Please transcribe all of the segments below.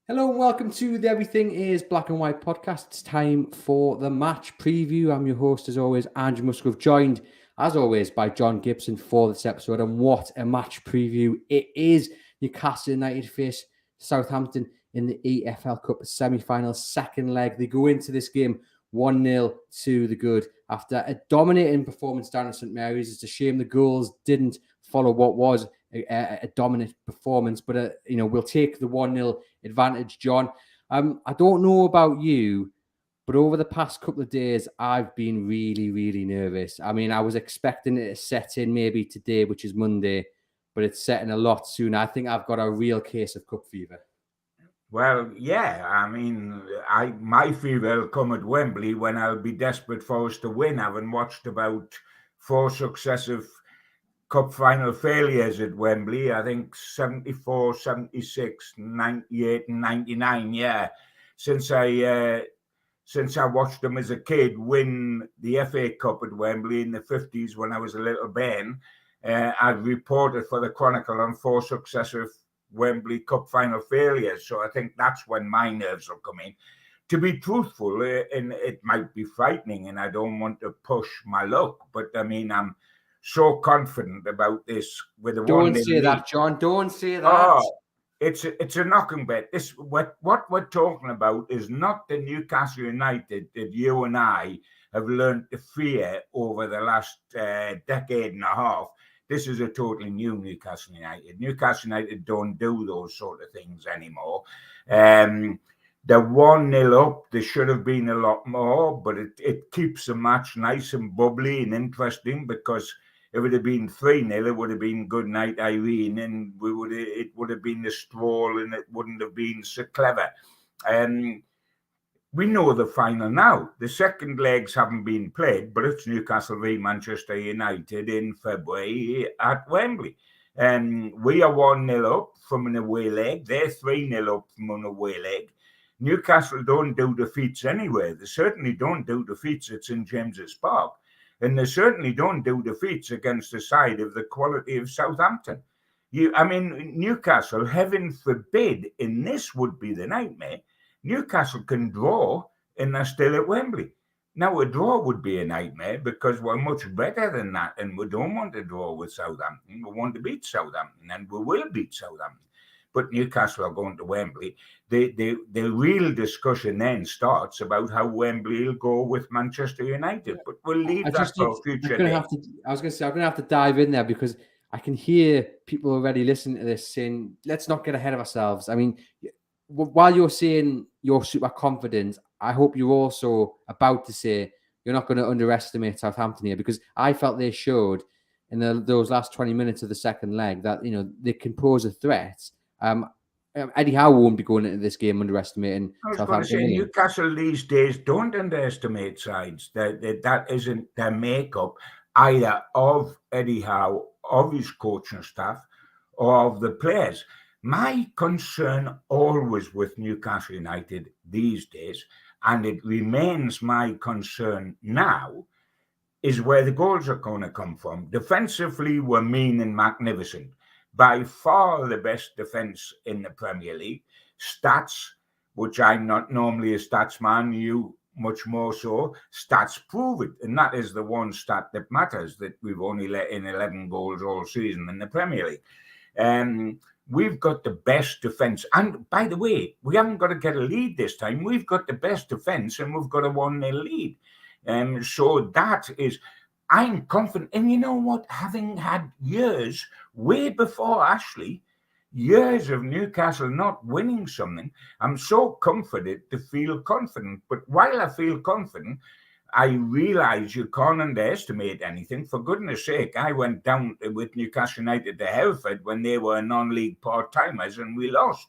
Hello and welcome to the Everything is Black and White podcast. It's time for the match preview. I'm your host, as always, Andrew Musgrove, joined, as always, by John Gibson for this episode. And what a match preview it is. Newcastle United face Southampton in the EFL Cup semi-final, second leg. They go into this game 1-0 to the good after a dominating performance down in St Mary's. It's a shame the goals didn't follow what was a dominant performance, but we'll take the 1-0 advantage, John. I don't know about you, but over the past couple of days, I've been really, really nervous. I mean, I was expecting it to set in maybe today, which is Monday, but it's setting a lot sooner. I think I've got a real case of cup fever. Well, yeah, I mean, my fever will come at Wembley when I'll be desperate for us to win, having watched about 4 successive cup final failures at Wembley. I think 74, 76, 98 and 99, yeah. Since I watched them as a kid win the FA Cup at Wembley in the 50s when I was a little bairn, I've reported for the Chronicle on 4 successive Wembley Cup final failures. So I think that's when my nerves will come in. To be truthful, and it might be frightening, and I don't want to push my luck, but I mean, I'm so confident about this with the Don't 1-0 say lead. that, John. Don't say that. Oh, it's a knocking bet. What we're talking about is not the Newcastle United that you and I have learned to fear over the last decade and a half. This is a totally new Newcastle United. Newcastle United don't do those sort of things anymore. They're 1-0 up. There should have been a lot more, but it keeps the match nice and bubbly and interesting, because if it would have been 3-0, it would have been good night, Irene, and it would have been a stroll, and it wouldn't have been so clever. We know the final now. The second legs haven't been played, but it's Newcastle v Manchester United in February at Wembley. We are 1-0 up from an away leg. They're 3-0 up from an away leg. Newcastle don't do defeats anywhere. They certainly don't do defeats at St James's Park. And they certainly don't do defeats against the side of the quality of Southampton. Newcastle, heaven forbid, and this would be the nightmare, Newcastle can draw and they're still at Wembley. Now, a draw would be a nightmare because we're much better than that, and we don't want to draw with Southampton. We want to beat Southampton, and we will beat Southampton. But Newcastle are going to Wembley. The real discussion then starts about how Wembley will go with Manchester United. But we'll leave that for a future day. I was going to say, I'm going to have to dive in there, because I can hear people already listening to this saying, let's not get ahead of ourselves. I mean, while you're saying you're super confident, I hope you're also about to say you're not going to underestimate Southampton here, because I felt they showed in those last 20 minutes of the second leg that, they can pose a threat. Eddie Howe won't be going into this game underestimating I was Southampton. going to say, Newcastle these days don't underestimate sides. That isn't their makeup either of Eddie Howe, of his coaching staff, or of the players. My concern always with Newcastle United these days, and it remains my concern now, is where the goals are going to come from. Defensively, we're mean and magnificent. By far the best defence in the Premier League. Stats, which I'm not normally a stats man, you much more so, stats prove it. And that is the one stat that matters, that we've only let in 11 goals all season in the Premier League. We've got the best defence. And by the way, we haven't got to get a lead this time. We've got the best defence and we've got a 1-0 lead. So that is... I'm confident. And you know what? Having had years, way before Ashley, years of Newcastle not winning something, I'm so comforted to feel confident. But while I feel confident, I realise you can't underestimate anything. For goodness sake, I went down with Newcastle United to Hereford when they were non-league part-timers and we lost.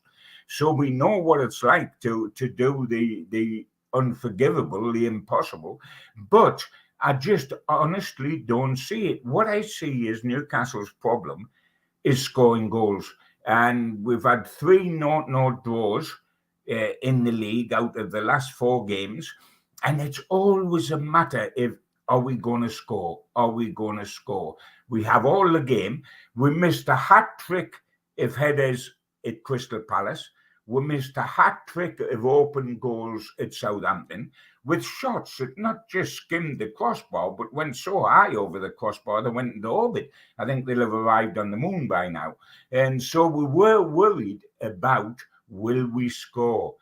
So we know what it's like to do the unforgivable, the impossible. But I just honestly don't see it. What I see is Newcastle's problem is scoring goals. And we've had 3 0-0 draws in the league out of the last 4 games. And it's always a matter of, are we going to score? Are we going to score? We have all the game. We missed a hat trick of headers at Crystal Palace. we missed a hat-trick of open goals at Southampton with shots that not just skimmed the crossbar, but went so high over the crossbar they went into orbit. I think they'll have arrived on the moon by now. And so we were worried about, will we score?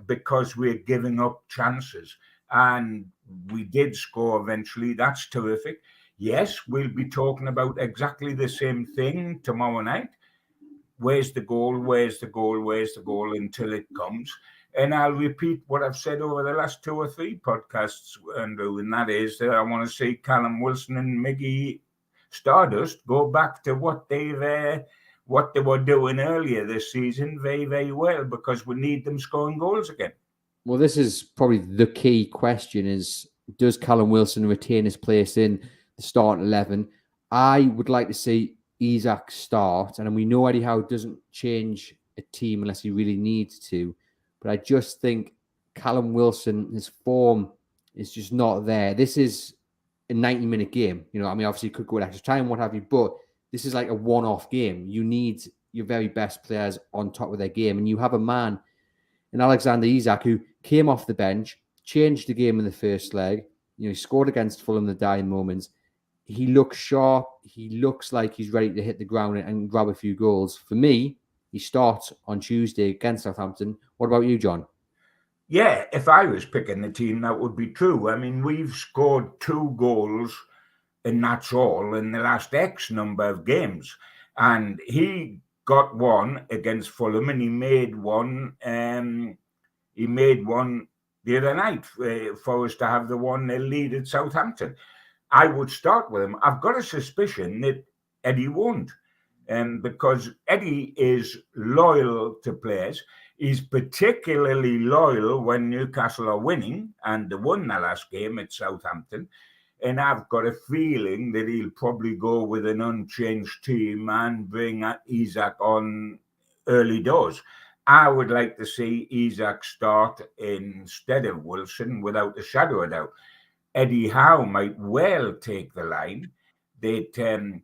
Because we're giving up chances. And we did score eventually. That's terrific. Yes, we'll be talking about exactly the same thing tomorrow night. Where's the goal? Where's the goal? Where's the goal until it comes? And I'll repeat what I've said over the last 2 or 3 podcasts, Andrew, and that is that I want to see Callum Wilson and Miggy Stardust go back to what they were doing earlier this season very, very well, because we need them scoring goals again. Well, this is probably the key question: is does Callum Wilson retain his place in the starting 11? I would like to see Isak start, and we know Eddie Howe doesn't change a team unless he really needs to, but I just think Callum Wilson, his form is just not there. This is a 90-minute game. You know, I mean, obviously it could go at extra time, what have you, but this is like a one-off game. You need your very best players on top of their game, and you have a man in Alexander Isak who came off the bench, changed the game in the first leg. You know, he scored against Fulham in the dying moments. He looks sharp. He looks like he's ready to hit the ground and grab a few goals. For me, he starts on Tuesday against Southampton. What about you, John? Yeah, if I was picking the team, that would be true. I mean, we've scored 2 goals, and that's all, in the last X number of games. And he got one against Fulham, and he made one. He made one the other night for us to have the 1-0 lead at Southampton. I would start with him. I've got a suspicion that Eddie won't, because Eddie is loyal to players. He's particularly loyal when Newcastle are winning, and they won the last game at Southampton. And I've got a feeling that he'll probably go with an unchanged team and bring Isak on early doors. I would like to see Isak start instead of Wilson without a shadow of doubt. Eddie Howe might well take the line that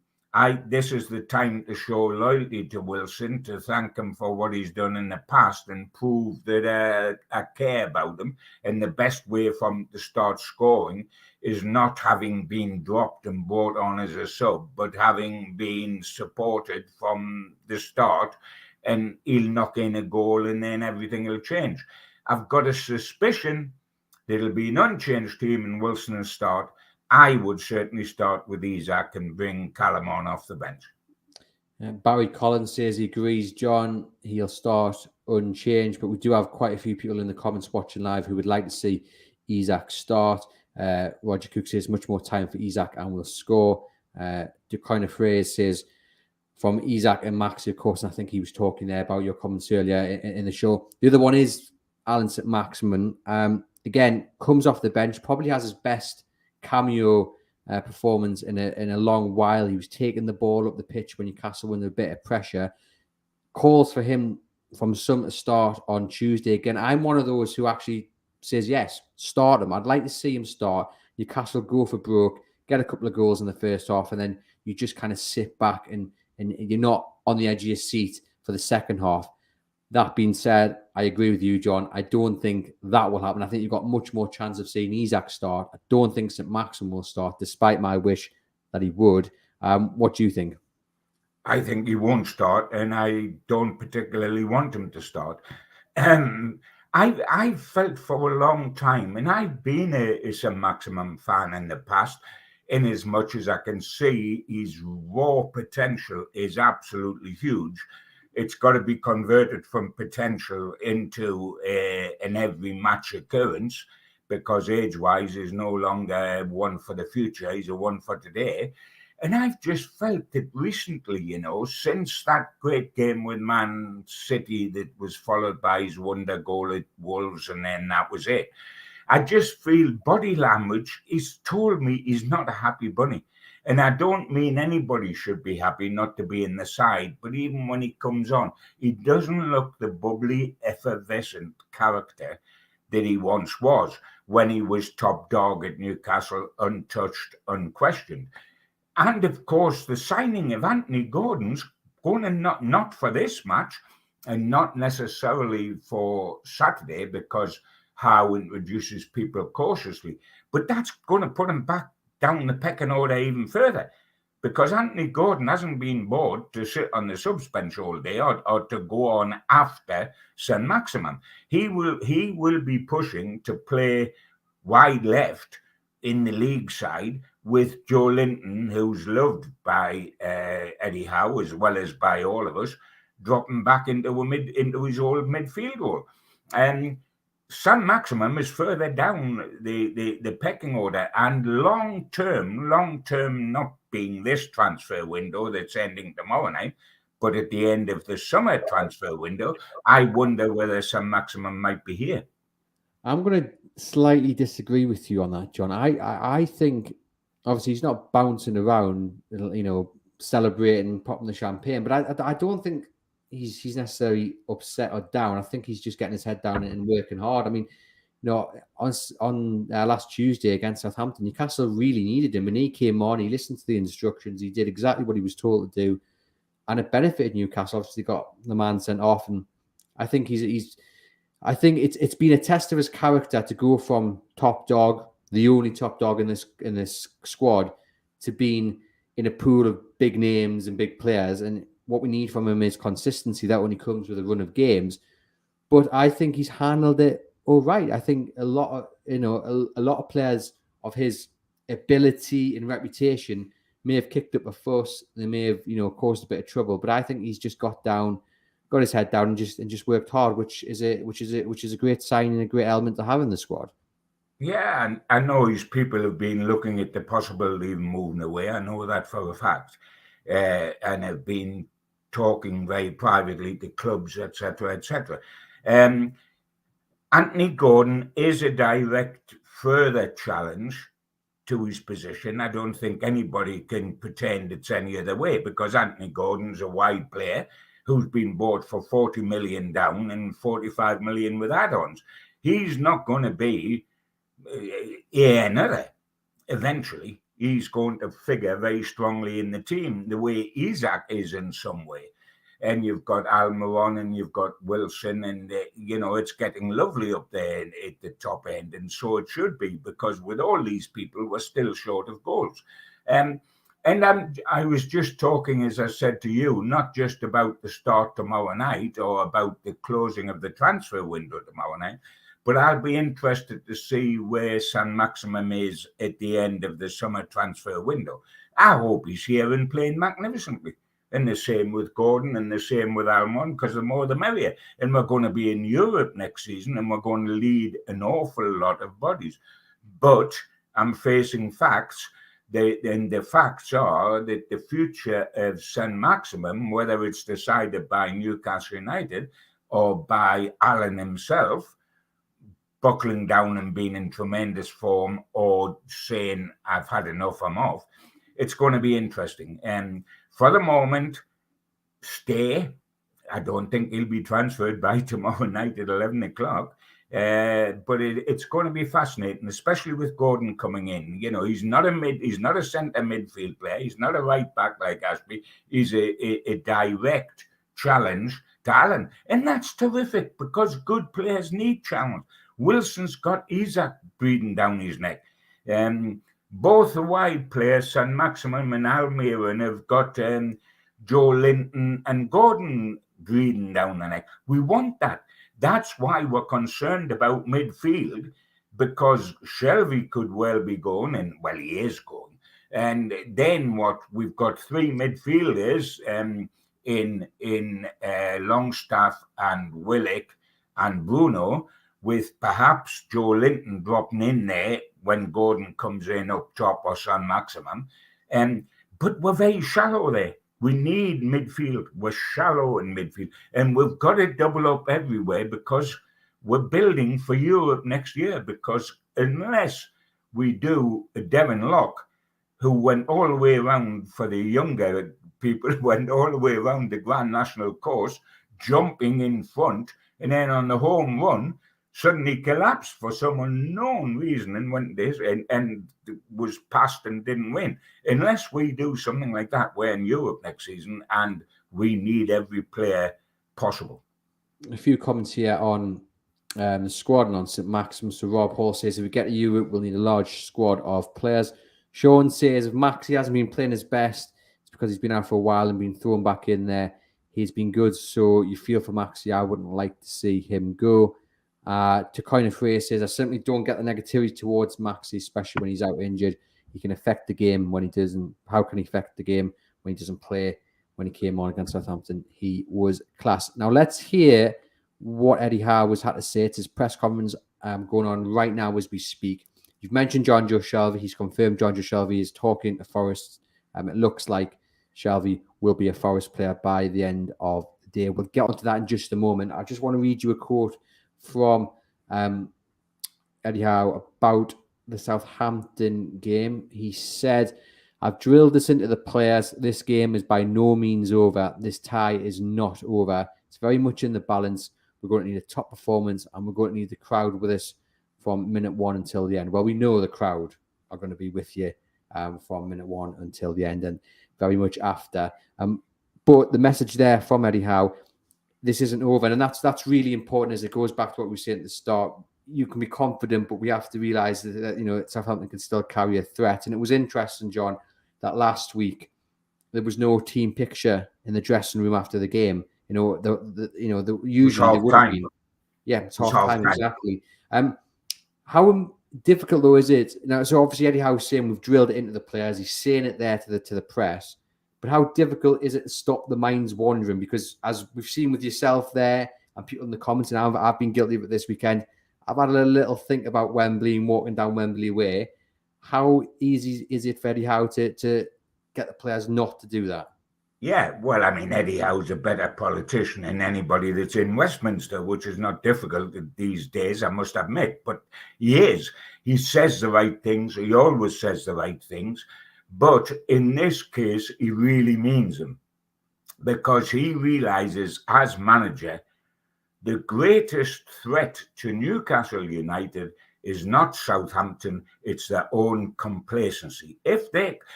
this is the time to show loyalty to Wilson, to thank him for what he's done in the past and prove that I care about him. And the best way for him to start scoring is not having been dropped and brought on as a sub, but having been supported from the start, and he'll knock in a goal and then everything will change. I've got a suspicion it'll be an unchanged team and Wilson will start. I would certainly start with Isak and bring Callum on off the bench. Barry Collins says he agrees, John. He'll start unchanged, but we do have quite a few people in the comments watching live who would like to see Isak start. Roger Cook says much more time for Isak and will score. The kind of phrase says from Isak and Max, of course, and I think he was talking there about your comments earlier in the show. The other one is Alan St. Maximin. Again, comes off the bench, probably has his best cameo performance in a long while. He was taking the ball up the pitch when Newcastle were under a bit of pressure. Calls for him from some to start on Tuesday. Again, I'm one of those who actually says, yes, start him. I'd like to see him start. Newcastle go for broke, get a couple of goals in the first half, and then you just kind of sit back and you're not on the edge of your seat for the second half. That being said, I agree with you, John. I don't think that will happen. I think you've got much more chance of seeing Isak start. I don't think St. Maximin will start, despite my wish that he would. What do you think? I think he won't start, and I don't particularly want him to start. I've felt for a long time, and I've been a St. Maximin fan in the past, in as much as I can see his raw potential is absolutely huge. It's got to be converted from potential into an every match occurrence, because age-wise is no longer one for the future, he's a one for today. And I've just felt that recently, since that great game with Man City that was followed by his wonder goal at Wolves, and then that was it, I just feel body language has told me he's not a happy bunny. And I don't mean anybody should be happy not to be in the side, but even when he comes on, he doesn't look the bubbly, effervescent character that he once was when he was top dog at Newcastle, untouched, unquestioned. And of course, the signing of Anthony Gordon's going to not for this match, and not necessarily for Saturday because Howe introduces people cautiously. But that's going to put him back down the pecking order even further, because Anthony Gordon hasn't been bought to sit on the subs bench all day or to go on after St. Maximin. He will be pushing to play wide left in the league side with Joe Linton, who's loved by Eddie Howe as well as by all of us, dropping back into his old midfield role. And St. Maximin is further down the pecking order, and long term, not being this transfer window that's ending tomorrow night, but at the end of the summer transfer window, I wonder whether St. Maximin might be here. I'm going to slightly disagree with you on that, John. I think obviously he's not bouncing around, celebrating, popping the champagne, but I don't think he's necessarily upset or down. I think he's just getting his head down and working hard. I mean, on last Tuesday against Southampton, Newcastle really needed him, and he came on. He listened to the instructions. He did exactly what he was told to do, and it benefited Newcastle. Obviously, got the man sent off, and I think I think it's been a test of his character to go from top dog, the only top dog in this squad, to being in a pool of big names and big players. And what we need from him is consistency. That only comes with a run of games. But I think he's handled it all right. I think a lot of players of his ability and reputation may have kicked up a fuss. They may have caused a bit of trouble. But I think he's just got his head down and just worked hard, which is a great sign and a great element to have in the squad. Yeah, and I know his people have been looking at the possibility of moving away. I know that for a fact, and have been talking very privately to clubs, etc., etc. Anthony Gordon is a direct further challenge to his position. I don't think anybody can pretend it's any other way, because Anthony Gordon's a wide player who's been bought for 40 million down and 45 million with add-ons. He's not going to be another. Eventually, he's going to figure very strongly in the team, the way Isak is in some way. And you've got Almiron and you've got Wilson, and it's getting lovely up there at the top end, and so it should be, because with all these people, we're still short of goals. And I was just talking, as I said to you, not just about the start tomorrow night or about the closing of the transfer window tomorrow night, but I'll be interested to see where St. Maximin is at the end of the summer transfer window. I hope he's here and playing magnificently. And the same with Gordon, and the same with Almond, because the more the merrier. And we're going to be in Europe next season, and we're going to lead an awful lot of bodies. But I'm facing facts. And the facts are that the future of St. Maximin, whether it's decided by Newcastle United or by Alan himself, buckling down and being in tremendous form, or saying, I've had enough, I'm off, it's going to be interesting. And for the moment, stay. I don't think he'll be transferred by tomorrow night at 11 o'clock. But it's going to be fascinating, especially with Gordon coming in. He's not a centre midfield player. He's not a right back like Ashby. He's a direct challenge to Allen. And that's terrific, because good players need challenge. Wilson's got Isak breathing down his neck. Both the wide players, St. Maximin and Almiron, have got Joe Linton and Gordon breathing down the neck. We want that. That's why we're concerned about midfield, because Shelby could well be going, and well, he is going. And then we've got three midfielders in Longstaff and Willock and Bruno, with perhaps Joe Linton dropping in there when Gordon comes in up top, or St. Maximin. But we're very shallow there. We need midfield. We're shallow in midfield. And we've got to double up everywhere, because we're building for Europe next year. Because unless we do a Devon Locke, who went all the way around, for the younger people, went all the way around the Grand National course, jumping in front, and then on the home run, suddenly collapsed for some unknown reason and went this and was passed and didn't win. Unless we do something like that, we're in Europe next season, and we need every player possible. a few comments here on the squad and on St Maximus. So Rob Hall says, if we get to Europe, we'll need a large squad of players. Sean says, if Maxi hasn't been playing his best, it's because he's been out for a while and been thrown back in there. He's been good, so you feel for Maxi. I wouldn't like to see him go. To coin a phrase says, I simply don't get the negativity towards Maxi, especially when he's out injured. He can affect the game when he doesn't. How can he affect the game when he doesn't play? When he came on against Southampton, he was class. Now let's hear what Eddie Howe has had to say. It's his press conference going on right now as we speak. You've mentioned John Joe Shelvey. He's confirmed John Joe Shelvey is talking to Forest. It looks like Shelvey will be a Forest player by the end of the day. We'll get onto that in just a moment. I just want to read you a quote from Eddie Howe about the Southampton game. He said, I've drilled this into the players. This game is by no means over. This tie is not over. It's very much in the balance. We're going to need a top performance and we're going to need the crowd with us from minute one until the end. Well, we know the crowd are going to be with you from minute one until the end and very much after. But the message there from Eddie Howe, this isn't over. And that's really important as it goes back to what we said at the start. You can be confident, but we have to realise that Southampton can still carry a threat. And it was interesting, John, that last week there was no team picture in the dressing room after the game. Usually there would have been. Yeah, it's half time exactly. How difficult though is it now? So obviously Eddie Howe's saying we've drilled it into the players. He's saying it there to the press. But how difficult is it to stop the minds wandering? Because as we've seen with yourself there and people in the comments, and I've been guilty of it this weekend. I've had a little think about Wembley and walking down Wembley Way. How easy is it for Eddie Howe to get the players not to do that? Yeah, well, I mean, Eddie Howe's a better politician than anybody that's in Westminster, which is not difficult these days, I must admit. But he is. He says the right things. He always says the right things. But in this case, he really means them because he realizes as manager, the greatest threat to Newcastle United is not Southampton, it's their own complacency.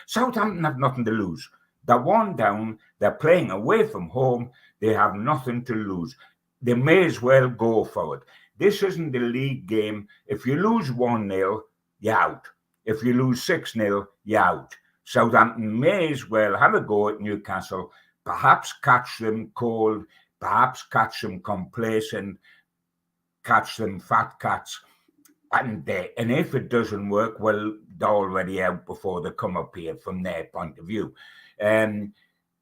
Southampton have nothing to lose. They're one down, they're playing away from home, they have nothing to lose. They may as well go for it. This isn't a league game. If you lose 1-0, you're out. If you lose 6-0, you're out. Southampton may as well have a go at Newcastle, perhaps catch them cold, perhaps catch them complacent, catch them fat cats. And if it doesn't work, well, they're already out before they come up here from their point of view.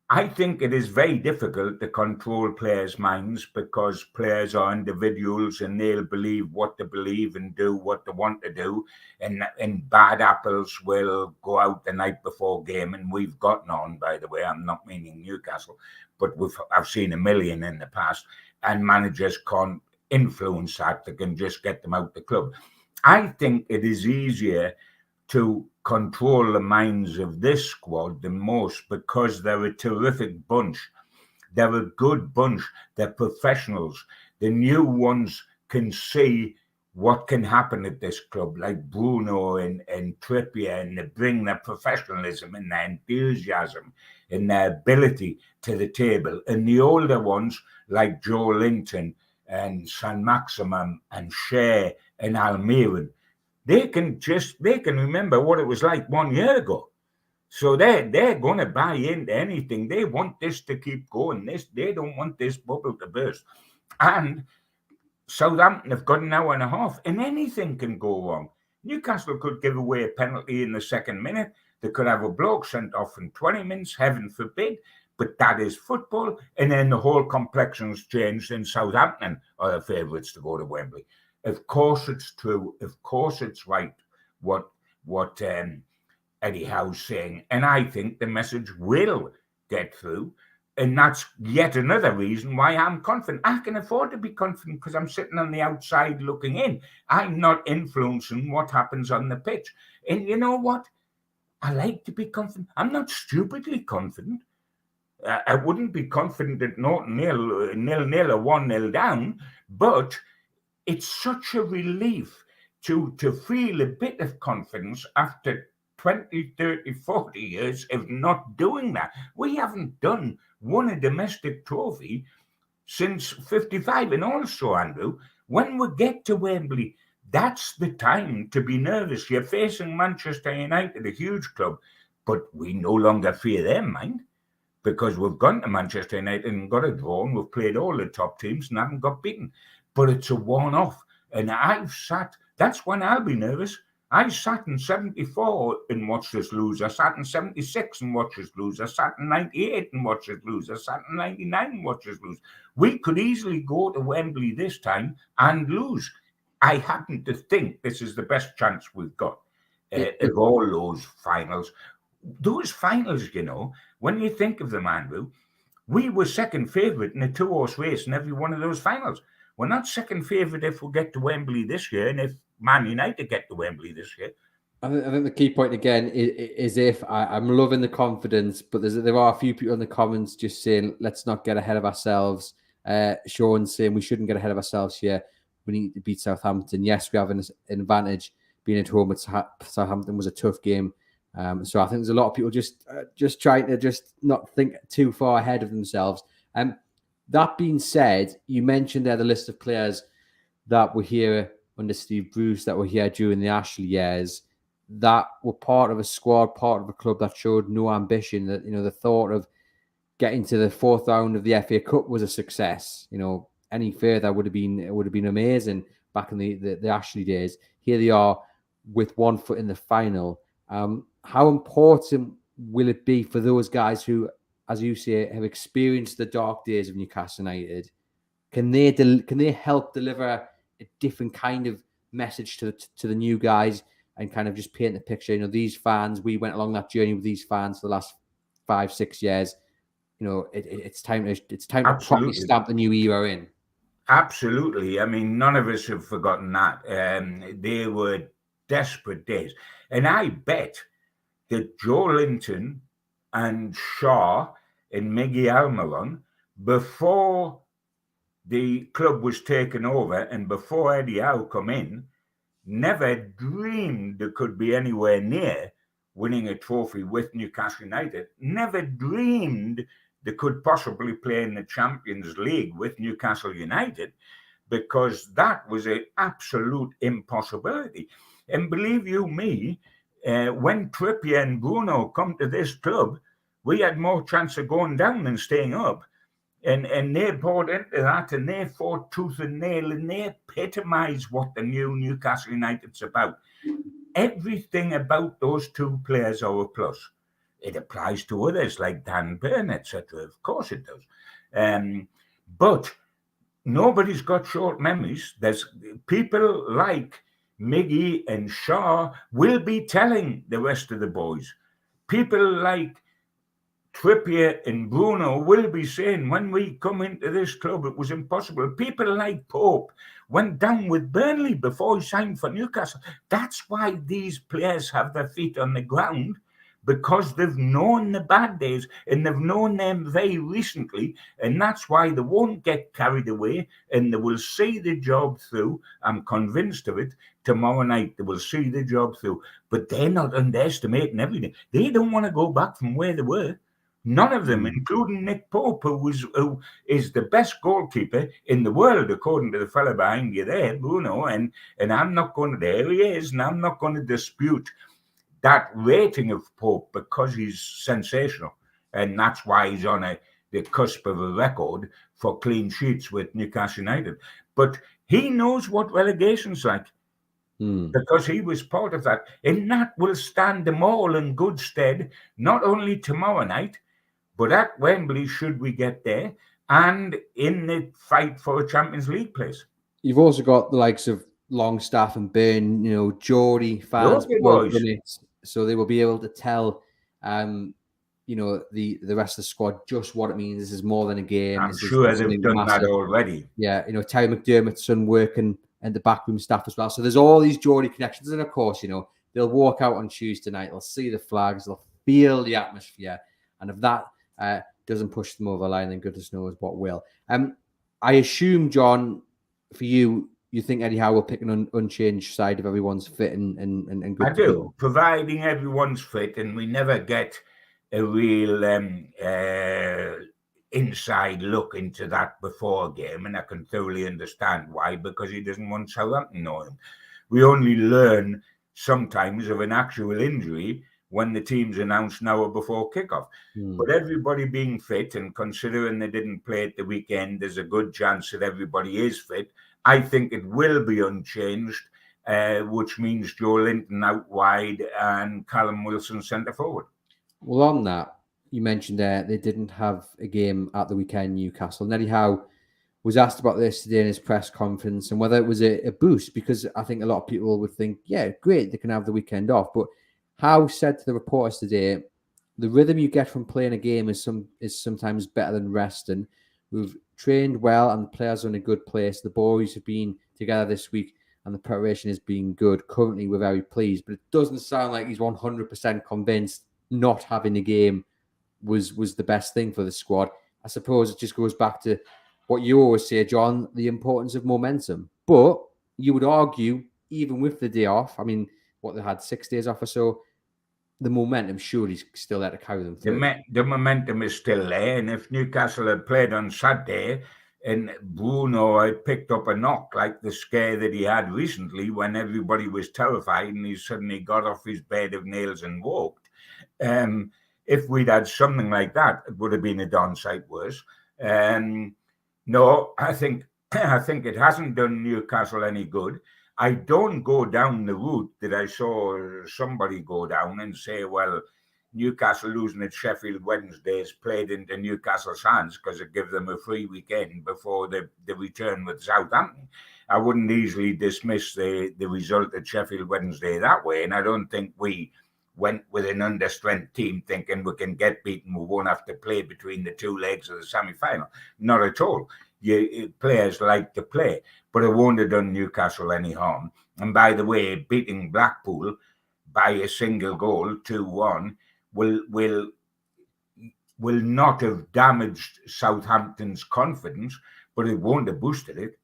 I think it is very difficult to control players' minds because players are individuals and they'll believe what they believe and do what they want to do. And bad apples will go out the night before game. And we've gotten on, by the way, I'm not meaning Newcastle, but I've seen a million in the past. And managers can't influence that. They can just get them out the club. I think it is easier to control the minds of this squad the most because they're a terrific bunch. They're a good bunch. They're professionals. The new ones can see what can happen at this club, like Bruno and Trippier, and they bring their professionalism and their enthusiasm and their ability to the table. And the older ones, like Joe Linton and St Maximum and Shea and Almiron, they can remember what it was like 1 year ago. So they're going to buy into anything. They want this to keep going. They don't want this bubble to burst. And Southampton have got an hour and a half, and anything can go wrong. Newcastle could give away a penalty in the second minute. They could have a bloke sent off in 20 minutes, heaven forbid. But that is football. And then the whole complexion's changed, and Southampton are the favourites to go to Wembley. Of course it's true. Of course it's right what Eddie Howe's saying. And I think the message will get through. And that's yet another reason why I'm confident. I can afford to be confident because I'm sitting on the outside looking in. I'm not influencing what happens on the pitch. And you know what? I like to be confident. I'm not stupidly confident. I wouldn't be confident at 0-0 or 1-0 down, but it's such a relief to feel a bit of confidence after 20, 30, 40 years of not doing that. We haven't won a domestic trophy since 55. And also, Andrew, when we get to Wembley, that's the time to be nervous. You're facing Manchester United, a huge club, but we no longer fear them, mind, because we've gone to Manchester United and got a draw, and we've played all the top teams and haven't got beaten. But it's a one-off. And that's when I'll be nervous. I sat in 74 and watched us lose. I sat in 76 and watched us lose. I sat in 98 and watched us lose. I sat in 99 and watched us lose. We could easily go to Wembley this time and lose. I happen to think this is the best chance we've got of all those finals. Those finals, when you think of them, Andrew, we were second favourite in a 2-horse race in every one of those finals. We're not second favourite if we get to Wembley this year, and if Man United get to Wembley this year. I think the key point again is if I'm loving the confidence, but there are a few people in the comments just saying, let's not get ahead of ourselves. Sean saying we shouldn't get ahead of ourselves here. We need to beat Southampton. Yes, we have an advantage. Being at home at Southampton was a tough game. So I think there's a lot of people just trying to just not think too far ahead of themselves. That being said, you mentioned there the list of players that were here under Steve Bruce, that were here during the Ashley years, that were part of a squad, part of a club that showed no ambition. That the thought of getting to the fourth round of the FA Cup was a success. Any further would have been amazing back in the Ashley days. Here they are with one foot in the final. How important will it be for those guys who, as you say, have experienced the dark days of Newcastle United? Can they help deliver a different kind of message to the new guys and kind of just paint the picture? These fans, we went along that journey with these fans for the last 5-6 years. It's time to properly stamp the new era in. Absolutely. I mean, none of us have forgotten that. They were desperate days. And I bet that Joe Linton and Shaw and Miggy Almiron, before the club was taken over and before Eddie Howe come in, never dreamed they could be anywhere near winning a trophy with Newcastle United. Never dreamed they could possibly play in the Champions League with Newcastle United, because that was an absolute impossibility. And believe you me, when Trippier and Bruno come to this club, we had more chance of going down than staying up. And they bought into that, and they fought tooth and nail, and they epitomise what the new Newcastle United's about. Everything about those two players are a plus. It applies to others like Dan Burn, etc. Of course it does. But nobody's got short memories. There's people like Miggy and Shaw will be telling the rest of the boys. People like Trippier and Bruno will be saying, when we come into this club, it was impossible. People like Pope went down with Burnley before he signed for Newcastle. That's why these players have their feet on the ground, because they've known the bad days and they've known them very recently. And that's why they won't get carried away, and they will see the job through. I'm convinced of it. Tomorrow night, they will see the job through. But they're not underestimating everything. They don't want to go back from where they were. None of them, including Nick Pope, who is the best goalkeeper in the world, according to the fella behind you there, Bruno. And I'm not going to, there he is, and I'm not going to dispute that rating of Pope, because he's sensational. And that's why he's on the cusp of a record for clean sheets with Newcastle United. But he knows what relegation's like, because he was part of that. And that will stand them all in good stead, not only tomorrow night, but at Wembley, should we get there, and in the fight for a Champions League place. You've also got the likes of Longstaff and Byrne, Geordie fans, so they will be able to tell, the rest of the squad just what it means. This is more than a game. I'm sure they've done that already. Yeah, Terry McDermott's son working and the backroom staff as well. So there's all these Geordie connections, and of course, they'll walk out on Tuesday night. They'll see the flags. They'll feel the atmosphere, and if that doesn't push them over the line, then goodness knows what will. I assume, John, for you think Eddie Howe will pick an unchanged side if everyone's fit and good. I do, providing everyone's fit, and we never get a real inside look into that before a game, and I can thoroughly understand why, because he doesn't want Southampton knowing him. We only learn sometimes of an actual injury when the team's announced an hour before kickoff. But everybody being fit, and considering they didn't play at the weekend, there's a good chance that everybody is fit. I think it will be unchanged, which means Joe Linton out wide and Callum Wilson centre forward. Well, on that, you mentioned they didn't have a game at the weekend, Newcastle. And Eddie Howe was asked about this today in his press conference and whether it was a boost, because I think a lot of people would think, yeah, great, they can have the weekend off. But Howe said to the reporters today, the rhythm you get from playing a game is sometimes better than resting. We've trained well and the players are in a good place. The boys have been together this week and the preparation has been good. Currently, we're very pleased, but it doesn't sound like he's 100% convinced not having a game was the best thing for the squad. I suppose it just goes back to what you always say, John, the importance of momentum. But you would argue, even with the day off, I mean, what they had 6 days off or so, the momentum surely still there to carry them through. The momentum is still there, and if Newcastle had played on Saturday and Bruno had picked up a knock like the scare that he had recently when everybody was terrified and he suddenly got off his bed of nails and walked, if we'd had something like that, it would have been a darn sight worse. No, I think it hasn't done Newcastle any good. I don't go down the route that I saw somebody go down and say, well, Newcastle losing at Sheffield Wednesday is played into Newcastle's hands because it gives them a free weekend before the return with Southampton. I wouldn't easily dismiss the result at Sheffield Wednesday that way, and I don't think we went with an understrength team thinking we can get beaten, we won't have to play between the two legs of the semi-final. Not at all. Players like to play, but it won't have done Newcastle any harm. And by the way, beating Blackpool by a single goal, 2-1, will not have damaged Southampton's confidence, but it won't have boosted it.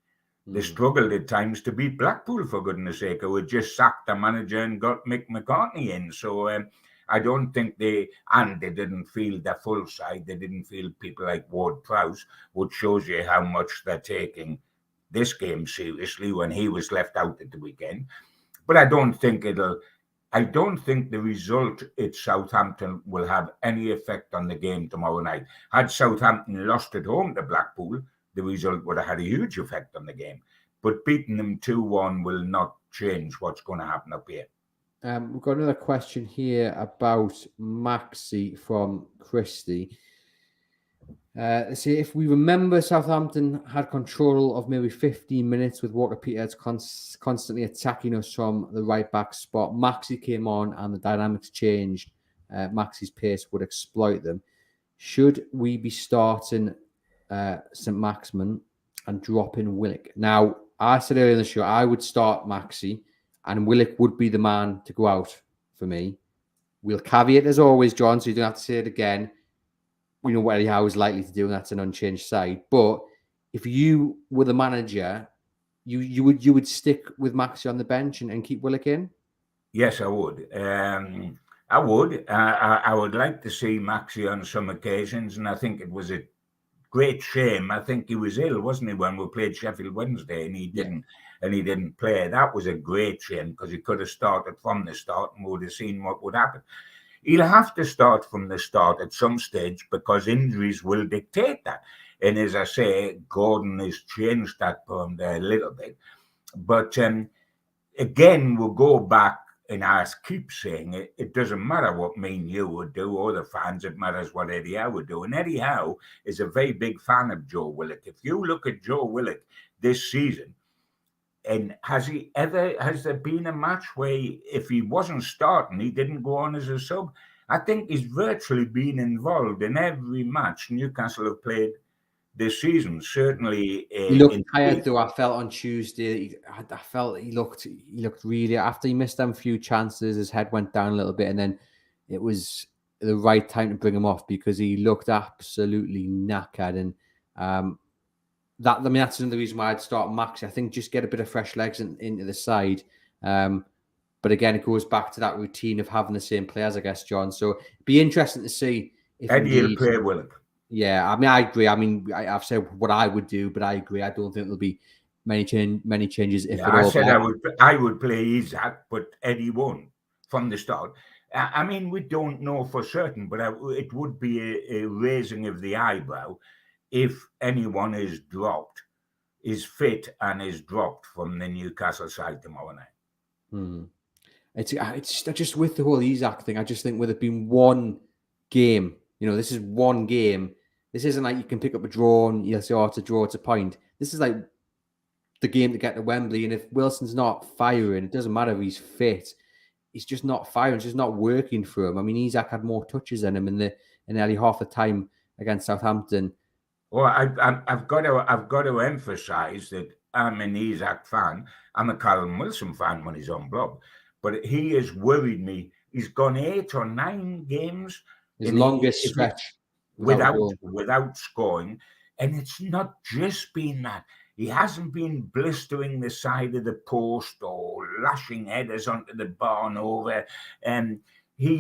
They struggled at times to beat Blackpool, for goodness sake, who had just sacked the manager and got Mick McCartney in. So I don't think they didn't feel the full side. They didn't feel people like Ward-Prowse, which shows you how much they're taking this game seriously when he was left out at the weekend. But I don't think the result at Southampton will have any effect on the game tomorrow night. Had Southampton lost at home to Blackpool, the result would have had a huge effect on the game. But beating them 2-1 will not change what's going to happen up here. We've got another question here about Maxi from Christie. See, if we remember, Southampton had control of maybe 15 minutes with Walker Peters constantly attacking us from the right back spot. Maxi came on and the dynamics changed. Maxi's pace would exploit them. Should we be starting St. Maximin and dropping Willock? Now, I said earlier in the show, I would start Maxi and Willock would be the man to go out for me. We'll caveat as always, John, so you don't have to say it again. We know what Eddie Howe is likely to do, and that's an unchanged side. But if you were the manager, you would stick with Maxi on the bench and keep Willock in? Yes, I would. I would. I would like to see Maxi on some occasions, and I think it was a great shame. I think he was ill, wasn't he, when we played Sheffield Wednesday, and he didn't play. That was a great shame because he could have started from the start and we would have seen what would happen. He'll have to start from the start at some stage because injuries will dictate that. And as I say, Gordon has changed that poem there a little bit. But again, we'll go back, and I keep saying it doesn't matter what me and you would do or the fans, it matters what Eddie Howe would do. And Eddie Howe is a very big fan of Joe Willock. If you look at Joe Willock this season, and has there been a match where if he wasn't starting, he didn't go on as a sub? I think he's virtually been involved in every match Newcastle have played this season. Certainly, he looked tired though. I felt on Tuesday. I felt he looked really, after he missed them few chances, his head went down a little bit, and then it was the right time to bring him off because he looked absolutely knackered. And that's another reason why I'd start Maxi. I think just get a bit of fresh legs into the side. But again, it goes back to that routine of having the same players, I guess, John. So it'd be interesting to see if Eddie will play Willock. Yeah, I mean, I agree. I mean, I've said what I would do, but I agree. I don't think there'll be many changes, if Yeah, at I all. said I would play Isaac, but Eddie won from the start. I mean, we don't know for certain, but it would be a raising of the eyebrow if anyone is fit and is dropped from the Newcastle side tomorrow night. It's just with the whole Isaac thing. I just think with it being one game, this is one game. This isn't like you can pick up a draw and you'll say, "Oh, it's a draw, it's a point." This is like the game to get to Wembley, and if Wilson's not firing, it doesn't matter if he's fit. He's just not firing. It's just not working for him. I mean, Isaac had more touches than him in the early half the time against Southampton. Well, I've got to emphasise that I'm an Isaac fan. I'm a Callum Wilson fan when he's on blob, but he has worried me. He's gone 8 or 9 games, His longest stretch without scoring, and it's not just been that. He hasn't been blistering the side of the post or lashing headers onto the bar and over. He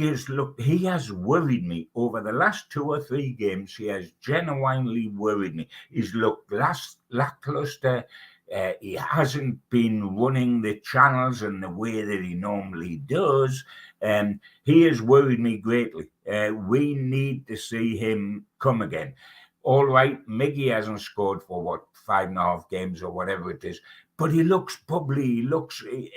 has worried me over the last 2 or 3 games. He has genuinely worried me. He's looked lackluster. He hasn't been running the channels in the way that he normally does. He has worried me greatly. We need to see him come again. All right, Miggy hasn't scored for 5.5 games or whatever it is, but he looks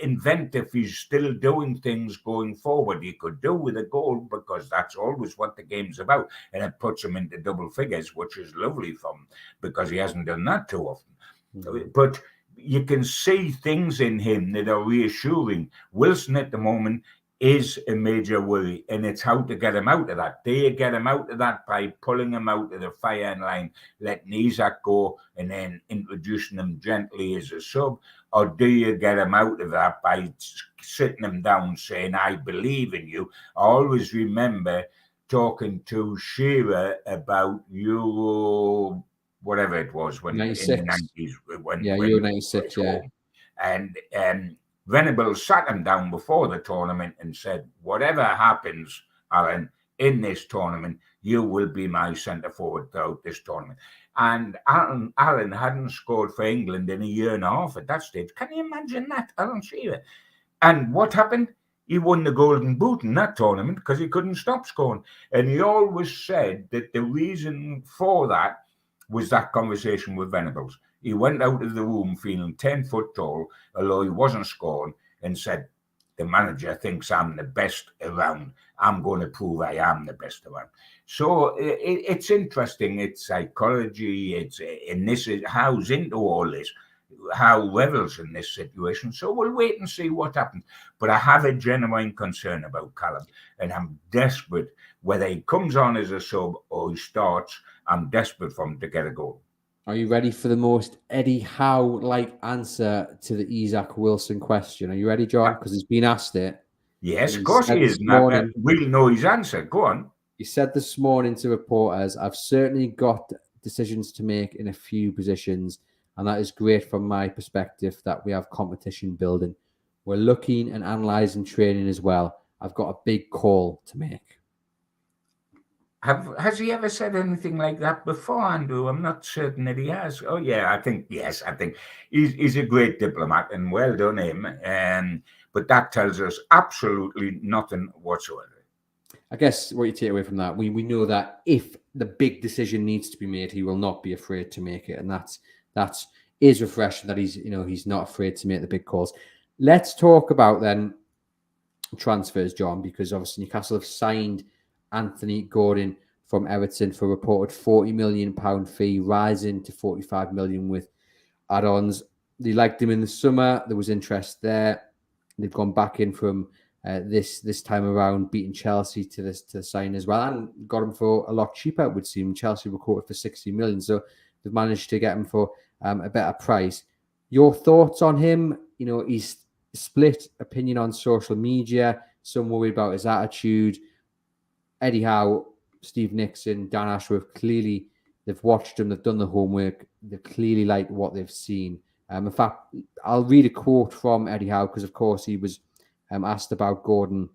inventive. He's still doing things going forward. He could do with a goal because that's always what the game's about, and it puts him into double figures, which is lovely for him because he hasn't done that too often. Mm-hmm. But you can see things in him that are reassuring. Wilson at the moment is a major worry, and it's how to get him out of that. Do you get him out of that by pulling him out of the firing line, letting Isaac go, and then introducing him gently as a sub? Or do you get him out of that by sitting him down, saying, "I believe in you"? I always remember talking to Shearer about Euro, whatever it was, when 96. In the 90s. When Euro 96, yeah. And Venables sat him down before the tournament and said, "Whatever happens, Alan, in this tournament, you will be my centre forward throughout this tournament." And Alan hadn't scored for England in a year and a half at that stage. Can you imagine that, Alan Shearer? And what happened? He won the Golden Boot in that tournament because he couldn't stop scoring. And he always said that the reason for that was that conversation with Venables. He went out of the room feeling 10 foot tall, although he wasn't scoring, and said, "The manager thinks I'm the best around. I'm going to prove I am the best around." So it's interesting. It's psychology. And this is how's into all this, how Revels in this situation. So we'll wait and see what happens. But I have a genuine concern about Callum, and I'm desperate, whether he comes on as a sub or he starts, I'm desperate for him to get a goal. Are you ready for the most Eddie Howe-like answer to the Isaac Wilson question? Are you ready, John? Because he's been asked it. Yes, of course he is. We'll know his answer. Go on. He said this morning to reporters, "I've certainly got decisions to make in a few positions, and that is great from my perspective that we have competition building. We're looking and analysing training as well. I've got a big call to make." Has he ever said anything like that before, Andrew? I'm not certain that he has. Oh, yeah, I think he's a great diplomat, and well done him. But that tells us absolutely nothing whatsoever. I guess what you take away from that, we know that if the big decision needs to be made, he will not be afraid to make it, and that is refreshing that he's not afraid to make the big calls. Let's talk about then transfers, John, because obviously Newcastle have signed Anthony Gordon from Everton for a reported £40 million fee, rising to £45 million with add-ons. They liked him in the summer. There was interest there. They've gone back in from this time around, beating Chelsea to sign as well, and got him for a lot cheaper, it would seem. Chelsea were quoted for £60 million, so they've managed to get him for a better price. Your thoughts on him? He's split opinion on social media. Some worried about his attitude. Eddie Howe, Steve Nixon, Dan Ashworth, clearly they've watched him, they've done the homework, they've clearly liked what they've seen. In fact, I'll read a quote from Eddie Howe because, of course, he was asked about Gordon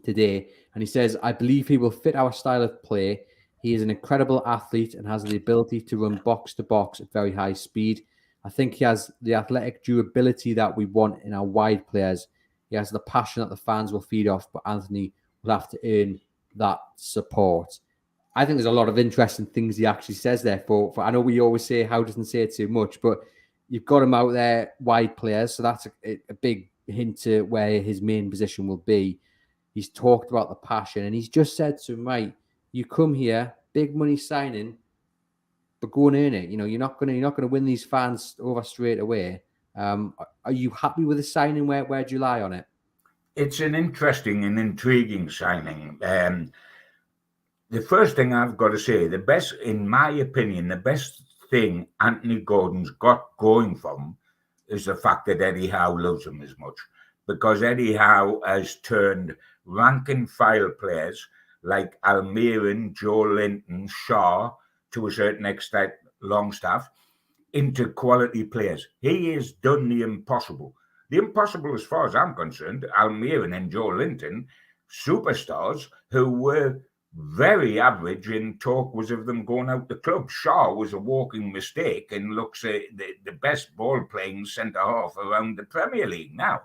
today, and he says, "I believe he will fit our style of play. He is an incredible athlete and has the ability to run box to box at very high speed. I think he has the athletic durability that we want in our wide players. He has the passion that the fans will feed off, but Anthony will have to earn that support. I think there's a lot of interesting things he actually says there. For I know we always say Howe doesn't say too much, but you've got him out there, wide players, so that's a big hint to where his main position will be. He's talked about the passion, and he's just said to him, right, you come here, big money signing, but go and earn it. You know, you're not gonna win these fans over straight away. Are you happy with the signing? Where do you lie on it? It's an interesting and intriguing signing. The first thing I've got to say, in my opinion, the best thing Anthony Gordon's got going for him is the fact that Eddie Howe loves him as much. Because Eddie Howe has turned rank and file players like Almiron, Joe Linton, Shaw, to a certain extent, Longstaff, into quality players. He has done the impossible. The impossible, as far as I'm concerned, Almiron and Joe Linton, superstars who were very average, and talk was of them going out the club. Shaw was a walking mistake and looks the best ball-playing centre-half around the Premier League now.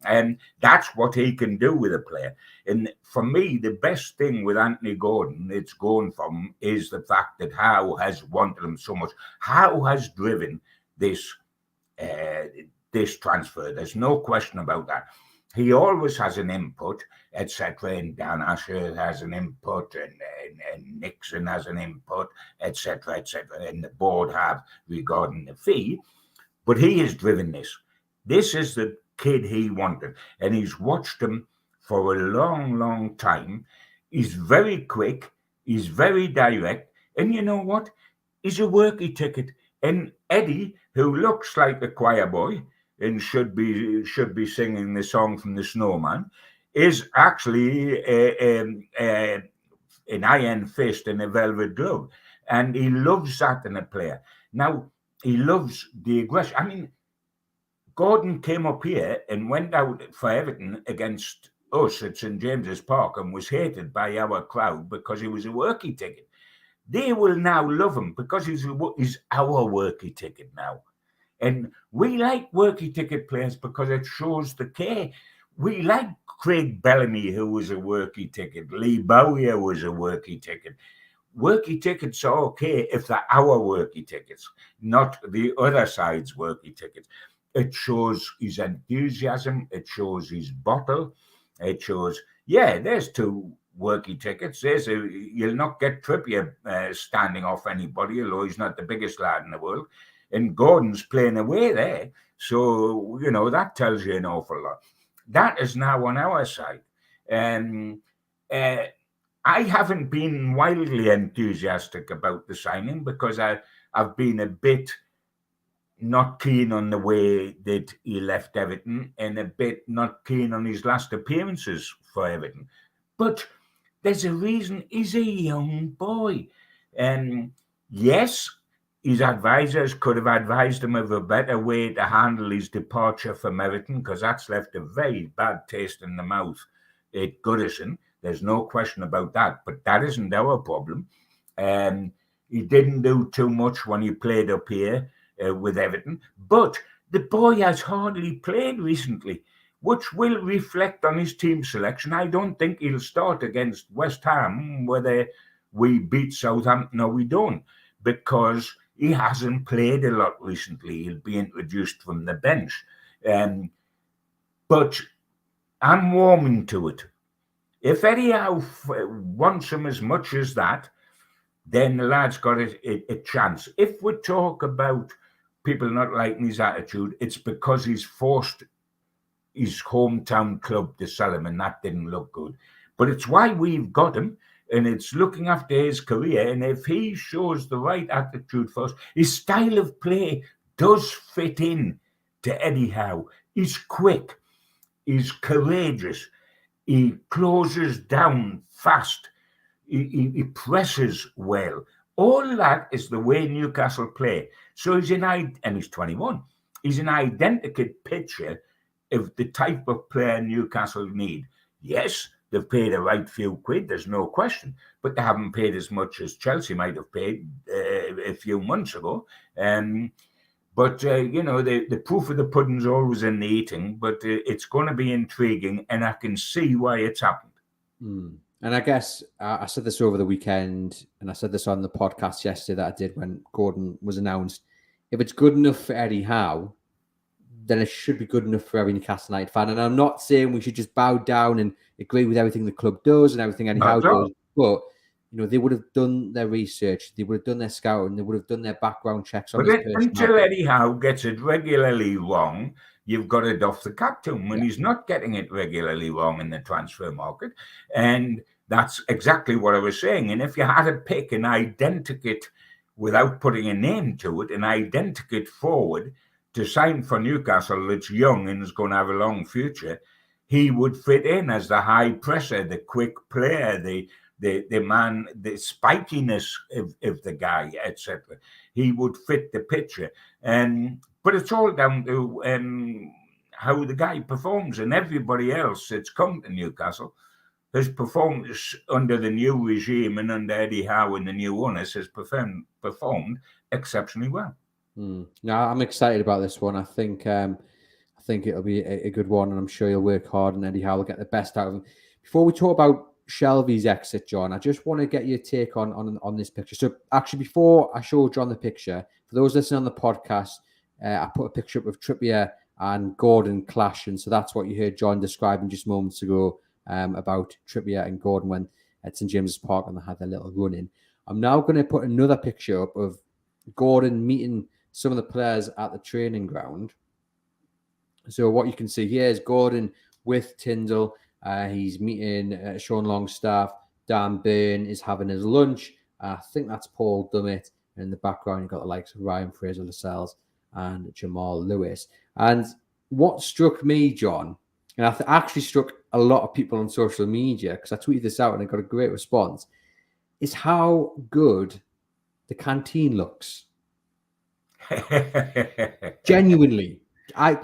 And that's what he can do with a player. And for me, the best thing with Anthony Gordon, it's going from, is the fact that Howe has wanted him so much. Howe has driven this transfer. There's no question about that. He always has an input, etc. And Dan Asher has an input, and Nixon has an input, etc., etc. And the board have regarding the fee. But he has driven this. This is the kid he wanted, and he's watched him for a long, long time. He's very quick, he's very direct, and you know what? He's a worky ticket. And Eddie, who looks like a choir boy and should be singing the song from the Snowman, is actually an iron fist and a velvet glove, and he loves that in a player. Now he loves the aggression. I mean, Gordon came up here and went out for Everton against us at St James's Park and was hated by our crowd because he was a worky ticket. They will now love him because he's our worky ticket now. And we like worky ticket players because it shows the care. We like Craig Bellamy, who was a worky ticket. Lee Bowyer was a worky ticket. Worky tickets are okay if they're our worky tickets, not the other side's worky tickets. It shows his enthusiasm. It shows his bottle. It shows, there's two worky tickets. You'll not get Trippier standing off anybody, although he's not the biggest lad in the world. And Gordon's playing away there. So, that tells you an awful lot. That is now on our side. I haven't been wildly enthusiastic about the signing because I've been a bit not keen on the way that he left Everton and a bit not keen on his last appearances for Everton. But there's a reason. He's a young boy. Yes, his advisors could have advised him of a better way to handle his departure from Everton, because that's left a very bad taste in the mouth at Goodison. There's no question about that. But that isn't our problem. He didn't do too much when he played up here with Everton, but the boy has hardly played recently, which will reflect on his team selection. I don't think he'll start against West Ham, whether we beat Southampton or we don't, because he hasn't played a lot recently. He'll be introduced from the bench. But I'm warming to it. If Eddie Howe wants him as much as that, then the lad's got a chance. If we talk about people not liking his attitude, it's because he's forced his hometown club to sell him, and that didn't look good. But it's why we've got him, and it's looking after his career. And if he shows the right attitude for us, his style of play does fit in to Eddie Howe. He's quick, he's courageous, he closes down fast, he presses well. All that is the way Newcastle play. So and he's 21. He's an identical picture of the type of player Newcastle need. Yes, They've paid a right few quid, there's no question, but they haven't paid as much as Chelsea might have paid a few months ago. But the proof of the pudding's always in the eating, but it's going to be intriguing, and I can see why it's happened. And I guess I said this over the weekend, and I said this on the podcast yesterday that I did when Gordon was announced. If it's good enough for Eddie Howe, then it should be good enough for every Newcastle United fan. And I'm not saying we should just bow down and agree with everything the club does and everything Eddie Howe does, but they would have done their research, they would have done their scouting, they would have done their background checks on this person. Until Eddie Howe gets it regularly wrong, you've got to doff the cap to him when he's not getting it regularly wrong in the transfer market. And that's exactly what I was saying. And if you had to pick an identikit, without putting a name to it, an identikit forward to sign for Newcastle that's young and is going to have a long future, he would fit in as the high presser, the quick player, the man, the spikiness of the guy, etc. He would fit the picture. But it's all down to how the guy performs, and everybody else that's come to Newcastle has performed under the new regime and under Eddie Howe and the new owners has performed exceptionally well. Now I'm excited about this one. I think it'll be a good one, and I'm sure he'll work hard, and Eddie Howe will get the best out of him. Before we talk about Shelvey's exit, John, I just want to get your take on this picture. So actually, before I show John the picture, for those listening on the podcast, I put a picture up of Trippier and Gordon clashing. So that's what you heard John describing just moments ago about Trippier and Gordon when at St James's Park and they had their little run-in. I'm now going to put another picture up of Gordon meeting some of the players at the training ground. So what you can see here is Gordon with Tyndall. He's meeting Sean Longstaff. Dan Burn is having his lunch. I think that's Paul Dummett. And in the background, you've got the likes of Ryan Fraser-Lascelles and Jamal Lewis. And what struck me, John, and I actually struck a lot of people on social media, because I tweeted this out and I got a great response, is how good the canteen looks. Genuinely. I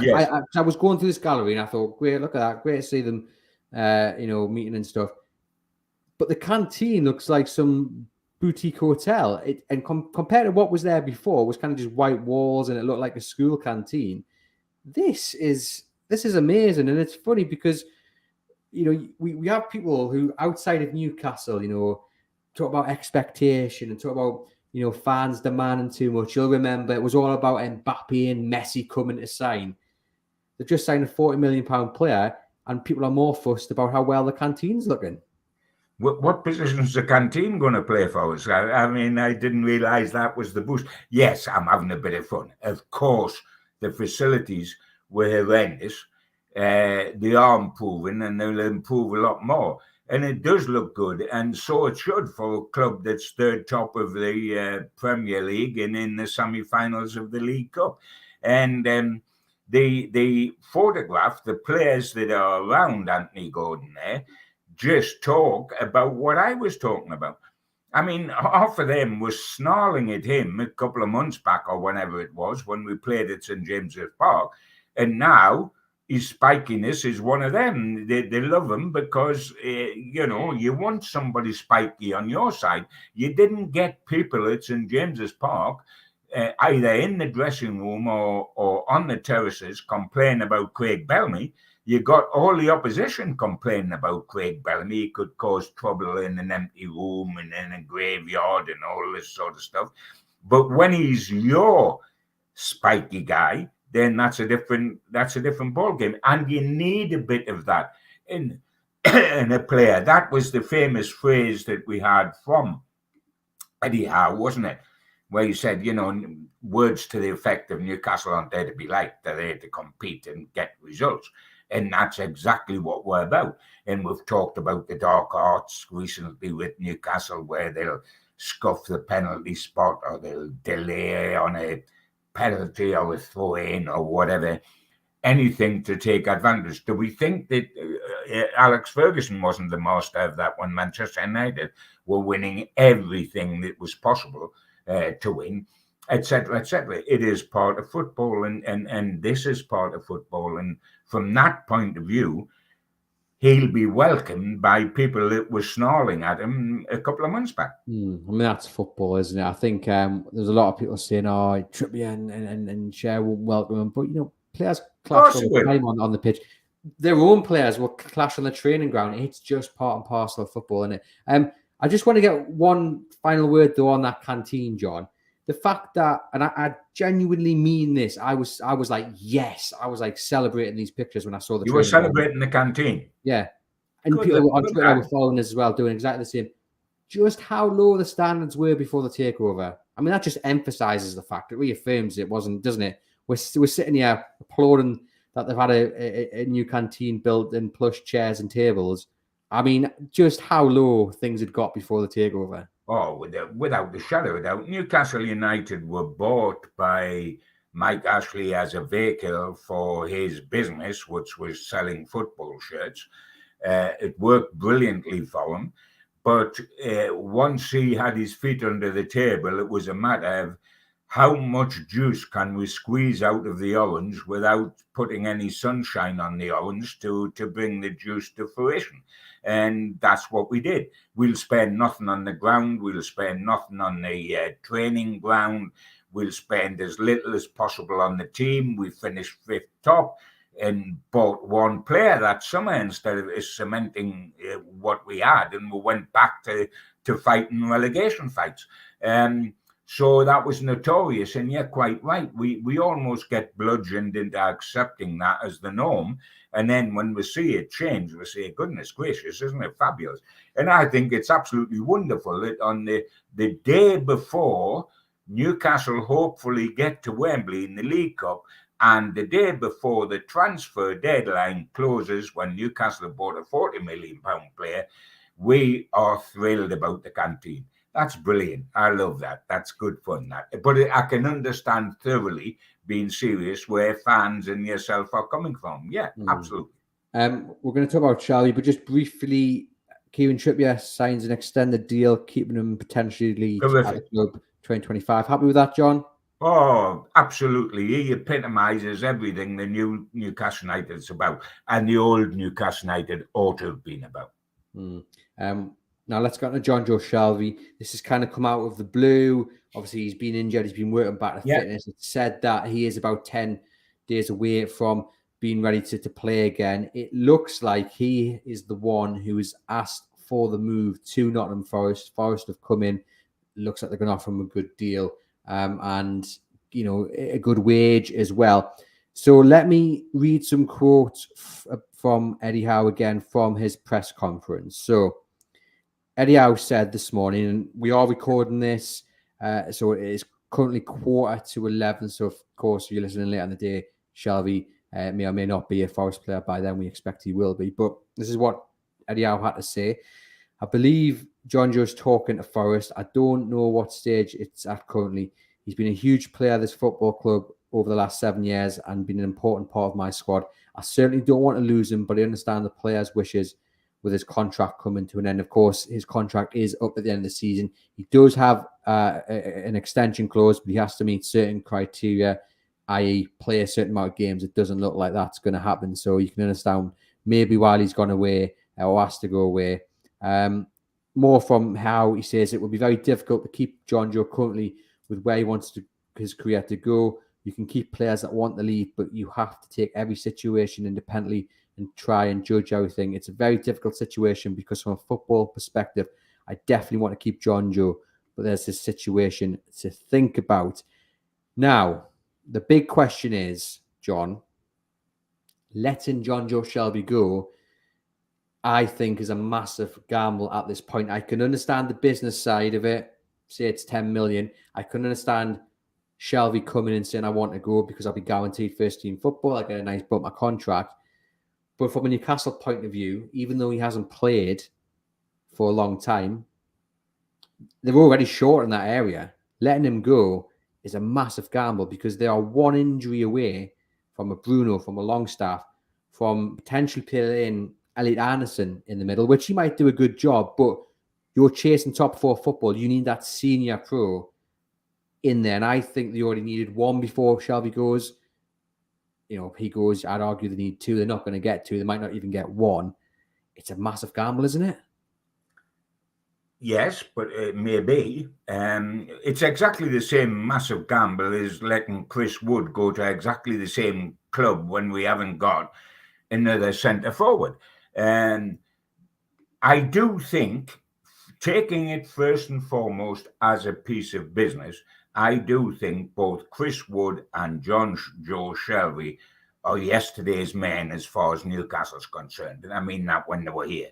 was going through this gallery and I thought, great, look at that. Great to see them, meeting and stuff. But the canteen looks like some boutique hotel. Compared to what was there before, it was kind of just white walls and it looked like a school canteen. This is amazing. And it's funny because, we have people who outside of Newcastle, talk about expectation and talk about, fans demanding too much. You'll remember it was all about Mbappe and Messi coming to sign. They've just signed a £40 million player and people are more fussed about how well the canteen's looking. What position's the canteen going to play for us? I mean, I didn't realise that was the boost. Yes, I'm having a bit of fun. Of course, the facilities were horrendous. They are improving and they'll improve a lot more. And it does look good, and so it should for a club that's third top of the Premier League and in the semi-finals of the League Cup. And the photograph, the players that are around Anthony Gordon there, just talk about what I was talking about. I mean, half of them was snarling at him a couple of months back or whenever it was when we played at St James's Park, and now his spikiness is one of them. They love him because, you want somebody spiky on your side. You didn't get people at St James's Park, either in the dressing room or on the terraces, complaining about Craig Bellamy. You got all the opposition complaining about Craig Bellamy. He could cause trouble in an empty room and in a graveyard and all this sort of stuff. But when he's your spiky guy, then that's a different ball game, and you need a bit of that in a player. That was the famous phrase that we had from Eddie Howe, wasn't it? Where he said, words to the effect of Newcastle aren't there to be liked; they're there to compete and get results, and that's exactly what we're about. And we've talked about the dark arts recently with Newcastle, where they'll scuff the penalty spot or they'll delay on a penalty or a throw-in or whatever, anything to take advantage. Do we think that Alex Ferguson wasn't the master of that when Manchester United were winning everything that was possible to win, etc., etc.? It is part of football, and this is part of football. And from that point of view, he'll be welcomed by people that were snarling at him a couple of months back. I mean, that's football, isn't it? I think there's a lot of people saying, "Oh, Trippier and Cher won't welcome him," but players clash all the time on the pitch. Their own players will clash on the training ground. It's just part and parcel of football, isn't it? I just want to get one final word though on that canteen, John. The fact that, and I genuinely mean this, I was like, yes, I was like celebrating these pictures when I saw the. You were celebrating the canteen, yeah, and people on Twitter were following us as well, doing exactly the same. Just how low the standards were before the takeover. I mean, that just emphasizes the fact. It reaffirms it wasn't, doesn't it? We're sitting here applauding that they've had a new canteen built in plush chairs and tables. I mean, just how low things had got before the takeover. Oh, without the shadow of a doubt. Newcastle United were bought by Mike Ashley as a vehicle for his business, which was selling football shirts. It worked brilliantly for him. But once he had his feet under the table, it was a matter of how much juice can we squeeze out of the orange without putting any sunshine on the orange to bring the juice to fruition. And that's what we did. We'll spend nothing on the ground. We'll spend nothing on the training ground. We'll spend as little as possible on the team. We finished 5th top and bought one player that summer instead of cementing what we had. And we went back to fighting relegation fights. So that was notorious, and you're quite right. We almost get bludgeoned into accepting that as the norm. And then when we see it change, we say, goodness gracious, isn't it fabulous? And I think it's absolutely wonderful that on the day before Newcastle hopefully get to Wembley in the League Cup, and the day before the transfer deadline closes when Newcastle bought a £40 million player, we are thrilled about the canteen. That's brilliant. I love that. That's good fun. That, but I can understand thoroughly, being serious, where fans and yourself are coming from. Yeah, absolutely. We're going to talk about Charlie, but just briefly, Kieran Trippier signs an extended deal, keeping him potentially at the club 2025. Happy with that, John? Oh, absolutely. He epitomises everything the new Newcastle United is about, and the old Newcastle United ought to have been about. Now let's go on to John Joe Shelvey. This has kind of come out of the blue. Obviously, he's been injured. He's been working back to fitness. It's said that he is about 10 days away from being ready to play again. It looks like he is the one who is asked for the move to Nottingham Forest. Forest have come in. Looks like they're going to offer him a good deal and, a good wage as well. So let me read some quotes from Eddie Howe again from his press conference. So Eddie Howe said this morning, and we are recording this, so it is currently 11:15. So, of course, if you're listening later in the day, Shelvey may or may not be a Forest player by then. We expect he will be. But this is what Eddie Howe had to say. I believe John Joe's talking to Forest. I don't know what stage it's at currently. He's been a huge player of this football club over the last 7 years and been an important part of my squad. I certainly don't want to lose him, but I understand the player's wishes with his contract coming to an end. Of course, his contract is up at the end of the season. He does have an extension clause, but he has to meet certain criteria, i.e. play a certain amount of games. It doesn't look like that's going to happen. So you can understand maybe while he's gone away or has to go away. More from how he says it would be very difficult to keep John Joe currently with where he wants his career to go. You can keep players that want to leave, but you have to take every situation independently and try and judge everything. It's a very difficult situation because from a football perspective, I definitely want to keep John Joe, but there's this situation to think about. Now, the big question is, John, letting John Joe Shelvey go, I think is a massive gamble at this point. I can understand the business side of it. Say it's 10 million. I can understand Shelvey coming and saying, I want to go because I'll be guaranteed first team football. I get a nice bump my contract. But from a Newcastle point of view, even though he hasn't played for a long time, they're already short in that area. Letting him go is a massive gamble because they are one injury away from a Bruno, from a Longstaff, from potentially playing Elliot Anderson in the middle, which he might do a good job, but you're chasing top four football. You need that senior pro in there. And I think they already needed one before Shelvey goes. If he goes, I'd argue they need two. They're not going to get two. They might not even get one. it's a massive gamble, isn't it? Yes, but it may be. It's exactly the same massive gamble as letting Chris Wood go to exactly the same club when we haven't got another centre forward. I do think, taking it first and foremost as a piece of business, I do think both Chris Wood and Joe Shelby are yesterday's men as far as Newcastle's concerned. And I mean that when they were here.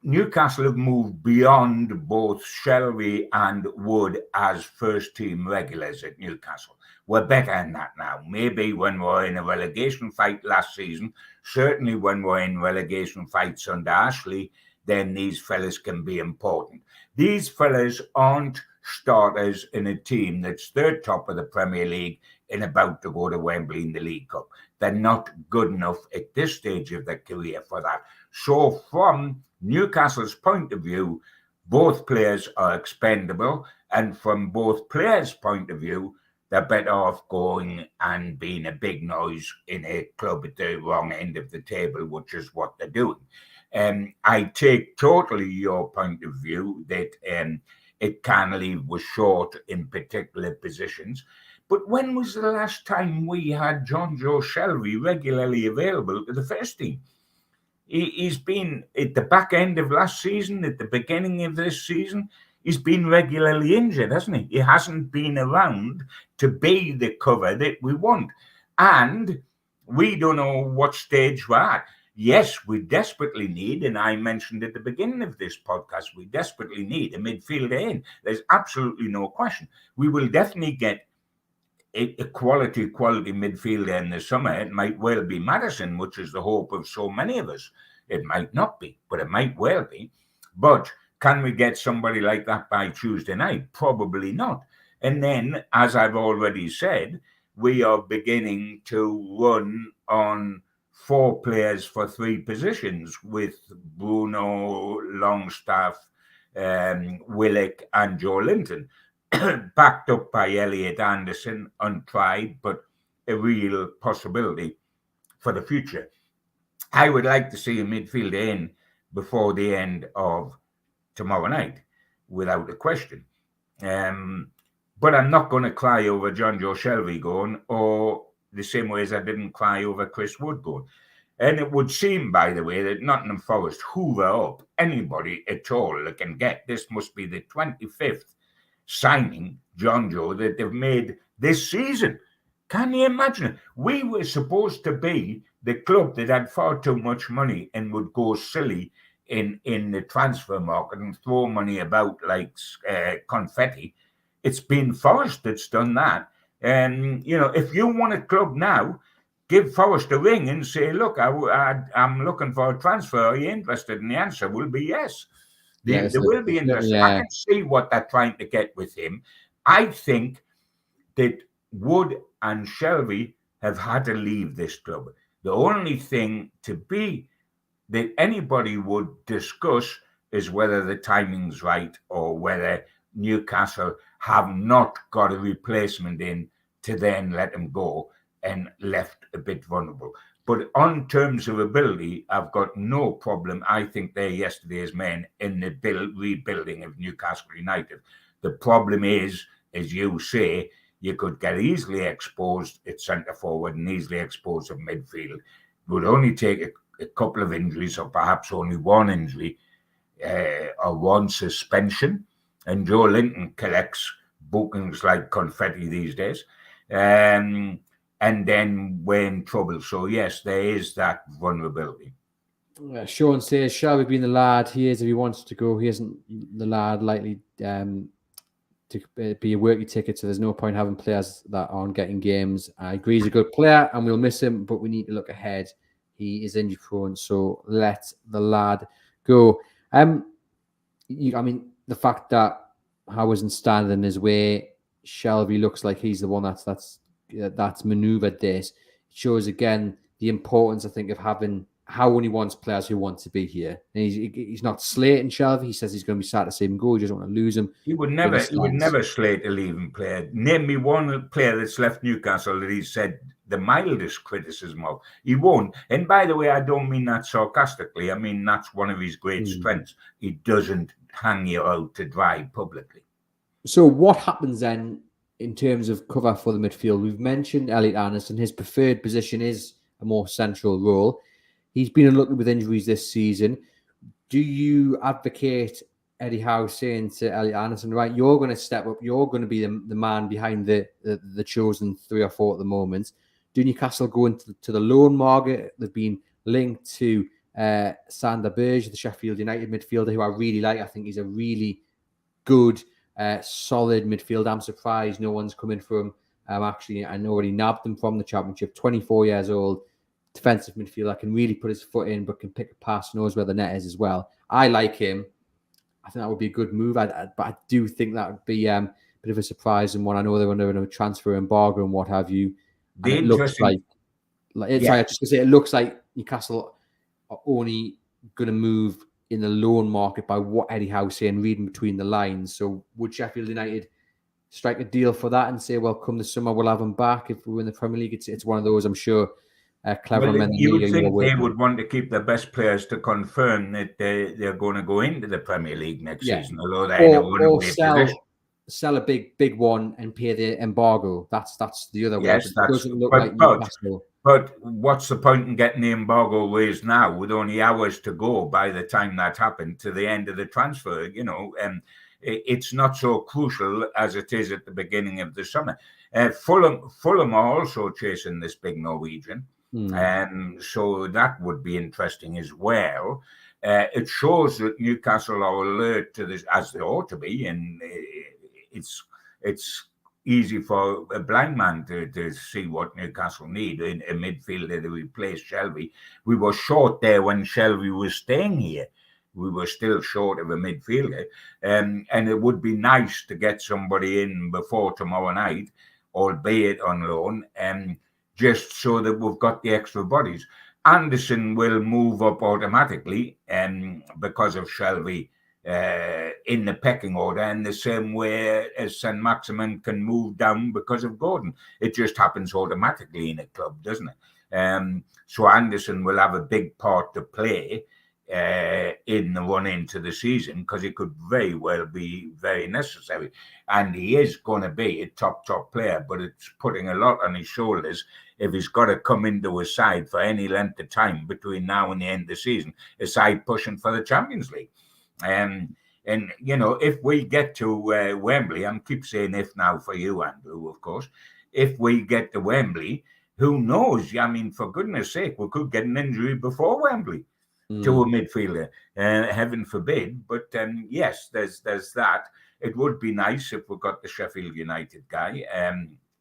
Newcastle have moved beyond both Shelby and Wood as first team regulars at Newcastle. We're better than that now. Maybe when we're in a relegation fight last season, certainly when we're in relegation fights under Ashley, then these fellas can be important. These fellas aren't starters in a team that's third top of the Premier League and about to go to Wembley in the League Cup. They're not good enough at this stage of their career for that. So from Newcastle's point of view, both players are expendable, and from both players' point of view, they're better off going and being a big noise in a club at the wrong end of the table, which is what they're doing. I take totally your point of view that it can leave was short in particular positions. But when was the last time we had John Joe Shelby regularly available to the first team? He's been at the back end of last season, at the beginning of this season. He's been regularly injured, hasn't he? He hasn't been around to be the cover that we want. And we don't know what stage we're at. Yes, we desperately need, and I mentioned at the beginning of this podcast, we desperately need a midfielder in. There's absolutely no question. We will definitely get a quality midfielder in the summer. It might well be Maddison, which is the hope of so many of us. It might not be, but it might well be. But can we get somebody like that by Tuesday night? Probably not. And then, as I've already said, we are beginning to run on 4 players for 3 positions with Bruno, Longstaff, Willock and Joe Linton. Backed up by Elliot Anderson, untried, but a real possibility for the future. I would like to see a midfielder in before the end of tomorrow night, without a question. But I'm not going to cry over John Joe Shelby going, or the same way as I didn't cry over Chris Wood going. And it would seem, by the way, that Nottingham Forest hoover up anybody at all that can get. This must be the 25th signing, John Joe, that they've made this season. Can you imagine? We were supposed to be the club that had far too much money and would go silly in the transfer market and throw money about like confetti. It's been Forest that's done that. And, if you want a club now, give Forest a ring and say, look, I'm looking for a transfer. Are you interested? And the answer will be yes. They will be interested. Yeah. I can see what they're trying to get with him. I think that Wood and Shelby have had to leave this club. The only thing to be that anybody would discuss is whether the timing's right or whether Newcastle have not got a replacement in to then let them go and left a bit vulnerable. But on terms of ability, I've got no problem. I think they're yesterday's men in the rebuilding of Newcastle United. The problem is, as you say, you could get easily exposed at centre forward and easily exposed at midfield. It would only take a couple of injuries, or perhaps only one injury, or one suspension. And Joe Linton collects bookings like confetti these days. And then we're in trouble. So, yes, there is that vulnerability. Sean says, Shelby being the lad he is if he wants to go. He isn't the lad likely to be a worky ticket, so there's no point having players that aren't getting games. I agree he's a good player and we'll miss him, but we need to look ahead. He is injury prone, so let the lad go. The fact that Howe isn't standing in his way, Shelby looks like he's the one that's manoeuvred this. It shows again the importance, I think, of having how only wants players who want to be here. And he's not slating Shelvey. He says he's going to be sad to see him go. He doesn't want to lose him. He would never slate a leaving player. Name me one player that's left Newcastle that he said the mildest criticism of. He won't. And by the way, I don't mean that sarcastically. I mean that's one of his great strengths. He doesn't hang you out to dry publicly. So what happens then in terms of cover for the midfield? We've mentioned Elliot Anderson. His preferred position is a more central role. He's been unlucky with injuries this season. Do you advocate Eddie Howe saying to Elliot Anderson, right, you're going to step up, you're going to be the man behind the chosen 3 or 4 at the moment? Do Newcastle go into the loan market? They've been linked to Sander Berge, the Sheffield United midfielder, who I really like. I think he's a really good, solid midfield. I'm surprised no one's coming for him. Actually, I already nabbed him from the Championship. 24 years old, defensive midfielder, can really put his foot in, but can pick a pass, knows where the net is as well. I like him. I think that would be a good move. But I do think that would be a bit of a surprise and one. I know they're under a transfer embargo and what have you. And it looks like it looks like Newcastle are only going to move in the loan market by what Eddie Howe saying, reading between the lines. So would Sheffield United strike a deal for that and say, well, come the summer, we'll have him back if we win the Premier League? It's one of those, I'm sure. Clever men. You would think they would want to keep the best players to confirm that they're going to go into the Premier League next season. Although they or sell a big one and pay the embargo. That's the other way. Yes, it doesn't look like Newcastle. But what's the point in getting the embargo raised now with only hours to go by the time that happened to the end of the transfer? You know, it's not so crucial as it is at the beginning of the summer. Fulham are also chasing this big Norwegian. So that would be interesting as well. It shows that Newcastle are alert to this, as they ought to be, and it's easy for a blind man to see what Newcastle need in a midfielder to replace Shelvey. We were short there when Shelvey was staying here. We were still short of a midfielder, and it would be nice to get somebody in before tomorrow night, albeit on loan, just so that we've got the extra bodies. Anderson will move up automatically because of Shelvey in the pecking order, in the same way as St. Maximin can move down because of Gordon. It just happens automatically in a club, doesn't it? So Anderson will have a big part to play in the run into the season, because he could very well be very necessary. And he is going to be a top player, but it's putting a lot on his shoulders if he's got to come into a side for any length of time between now and the end of the season, a side pushing for the Champions League. And you know, if we get to Wembley, I keep saying if now for you, Andrew, of course, if we get to Wembley, who knows? I mean, for goodness sake, we could get an injury before Wembley to a midfielder, heaven forbid. But yes, there's that. It would be nice if we got the Sheffield United guy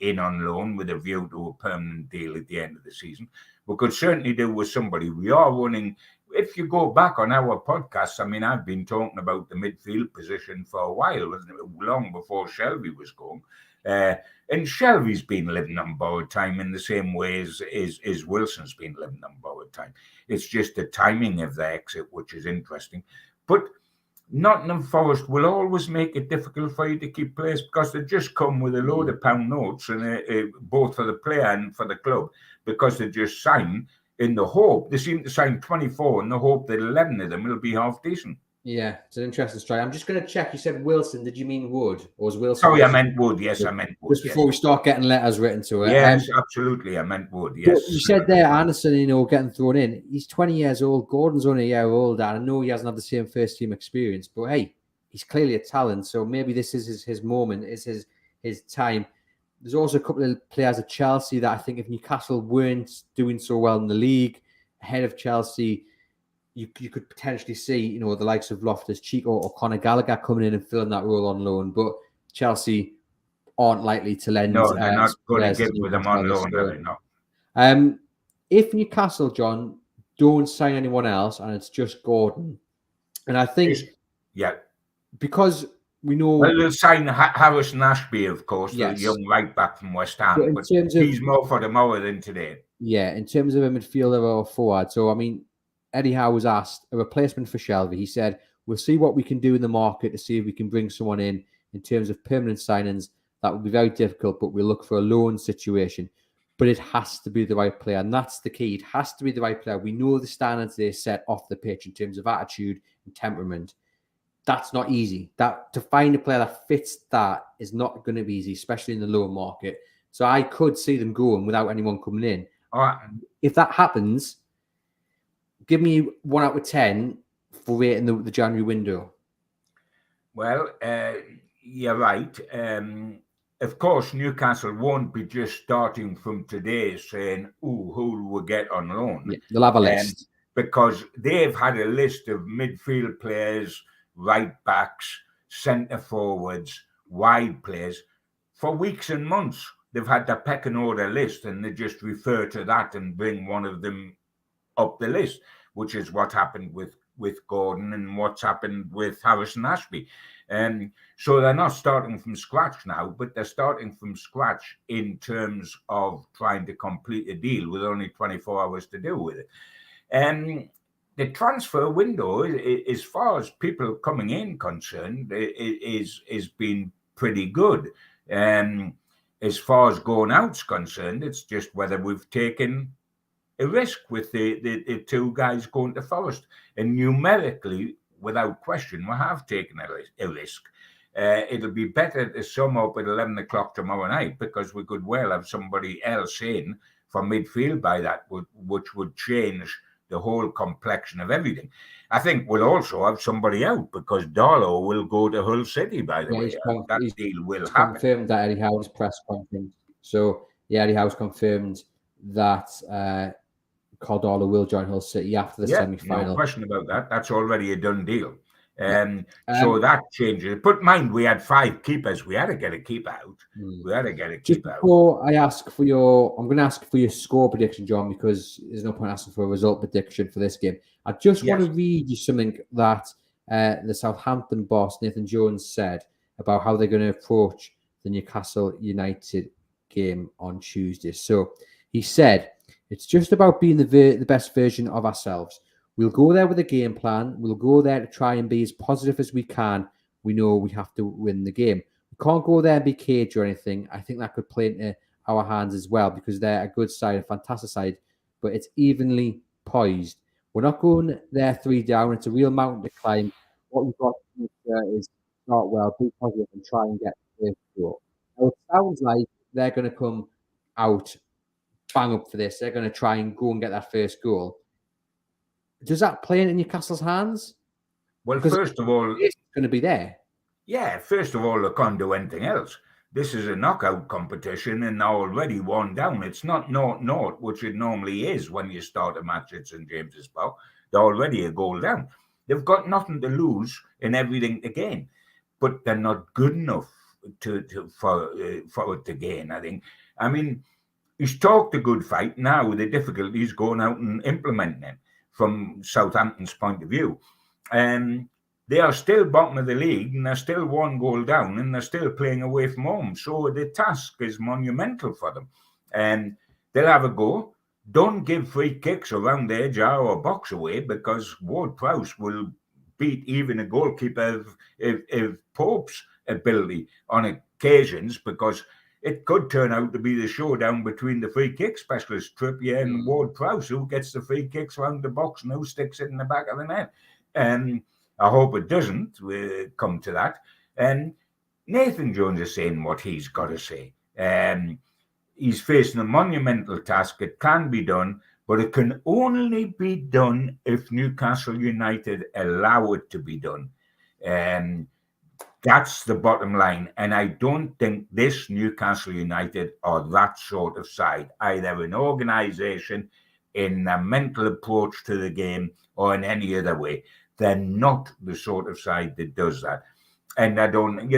in on loan with a view to a permanent deal at the end of the season. We could certainly do with somebody. We are running. If you go back on our podcasts, I mean, I've been talking about the midfield position for a while, wasn't it? Long before Shelvey was going. And Shelvey's been living on borrowed time in the same way as Wilson's been living on borrowed time. It's just the timing of the exit, which is interesting. But Nottingham Forest will always make it difficult for you to keep players, because they just come with a load of pound notes, and both for the player and for the club, because they just sign in the hope. They seem to sign 24 in the hope that 11 of them will be half decent. Yeah, it's an interesting story. I'm just going to check. You said Wilson. Did you mean Wood? Or was Wilson? Sorry, I meant Wood. Yes, I meant Wood. Just before we start getting letters written to it. Yes, absolutely. I meant Wood. Yes. You said there, Anderson, getting thrown in. He's 20 years old. Gordon's only a year older. I know he hasn't had the same first team experience, but hey, he's clearly a talent. So maybe this is his moment. It's his time. There's also a couple of players at Chelsea that I think if Newcastle weren't doing so well in the league, ahead of Chelsea, you could potentially see, the likes of Loftus-Cheek or Conor Gallagher coming in and filling that role on loan. But Chelsea aren't likely to lend. No, they're not going to give with them on loan, are they? No. If Newcastle, John, don't sign anyone else and it's just Gordon, and I think, because we know... Well, they'll sign Harrison Ashby, of course, the young right back from West Ham, but he's more for tomorrow than today. Yeah, in terms of a midfielder or forward. So, I mean, Eddie Howe was asked a replacement for Shelby. He said, we'll see what we can do in the market to see if we can bring someone in terms of permanent signings. That would be very difficult, but we'll look for a loan situation. But it has to be the right player, and that's the key. It has to be the right player. We know the standards they set off the pitch in terms of attitude and temperament. That's not easy. That to find a player that fits that is not going to be easy, especially in the lower market. So I could see them going without anyone coming in. If that happens, give me 1 out of 10 for rating the January window. Well, you're right. Of course, Newcastle won't be just starting from today saying, who will we get on loan? Yeah, they'll have a list. Because they've had a list of midfield players, right backs, centre forwards, wide players for weeks and months. They've had the pecking order list, and they just refer to that and bring one of them up the list, which is what happened with Gordon and what's happened with Harrison Ashby. So they're not starting from scratch now, but they're starting from scratch in terms of trying to complete a deal with only 24 hours to deal with it. The transfer window, as far as people coming in concerned, is been pretty good. As far as going out's concerned, it's just whether we've taken a risk with the two guys going to Forest. And numerically, without question, we have taken a risk. It'll be better to sum up at 11 o'clock tomorrow night, because we could well have somebody else in for midfield by that, which would change the whole complexion of everything. I think we'll also have somebody out, because Darlow will go to Hull City, by the way. That deal will happen. Confirmed that Eddie Howe's press conference. So, Eddie Howe's confirmed that Darlow will join Hull City after the semi-final. No question about that. That's already a done deal. So that changes. But mind, we had 5 keepers. We had to get a keeper out. Just before I ask for I'm going to ask for your score prediction, John, because there's no point asking for a result prediction for this game. I just want to read you something that the Southampton boss, Nathan Jones, said about how they're going to approach the Newcastle United game on Tuesday. So he said, it's just about being the best version of ourselves. We'll go there with a game plan. We'll go there to try and be as positive as we can. We know we have to win the game. We can't go there and be caged or anything. I think that could play into our hands as well, because they're a good side, a fantastic side, but it's evenly poised. We're not going there 3 down. It's a real mountain to climb. What we've got to do is start well, be positive, and try and get the first goal. Now, it sounds like they're going to come out bang up for this. They're going to try and go and get that first goal. Does that play into Newcastle's hands? Well, first of all, it's going to be there. Yeah, first of all, they can't do anything else. This is a knockout competition, and they're already 1 down. It's not 0-0, which it normally is when you start a match at St James's Park. They're already a goal down. They've got nothing to lose and everything to gain, but they're not good enough for it to gain, I think. I mean, he's talked a good fight. Now the difficulty is going out and implementing it from Southampton's point of view. They are still bottom of the league, and they're still 1 goal down, and they're still playing away from home. So the task is monumental for them. They'll have a go. Don't give free kicks around the edge of our box away, because Ward-Prowse will beat even a goalkeeper of Pope's ability on occasions, because it could turn out to be the showdown between the free kick specialist, Trippier, and Ward-Prowse, who gets the free kicks around the box and who sticks it in the back of the net. I hope it doesn't come to that. Nathan Jones is saying what he's got to say. He's facing a monumental task. It can be done, but it can only be done if Newcastle United allow it to be done. That's the bottom line. And I don't think this Newcastle United are that sort of side, either in organisation, in a mental approach to the game, or in any other way. They're not the sort of side that does that. And I don't,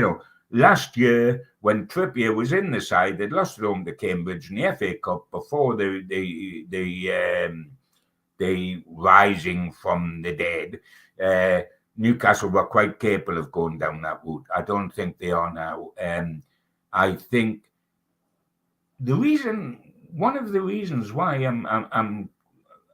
last year when Trippier was in the side, they'd lost at home to Cambridge in the FA Cup before the rising from the dead. Newcastle were quite capable of going down that route. I don't think they are now. I think one of the reasons why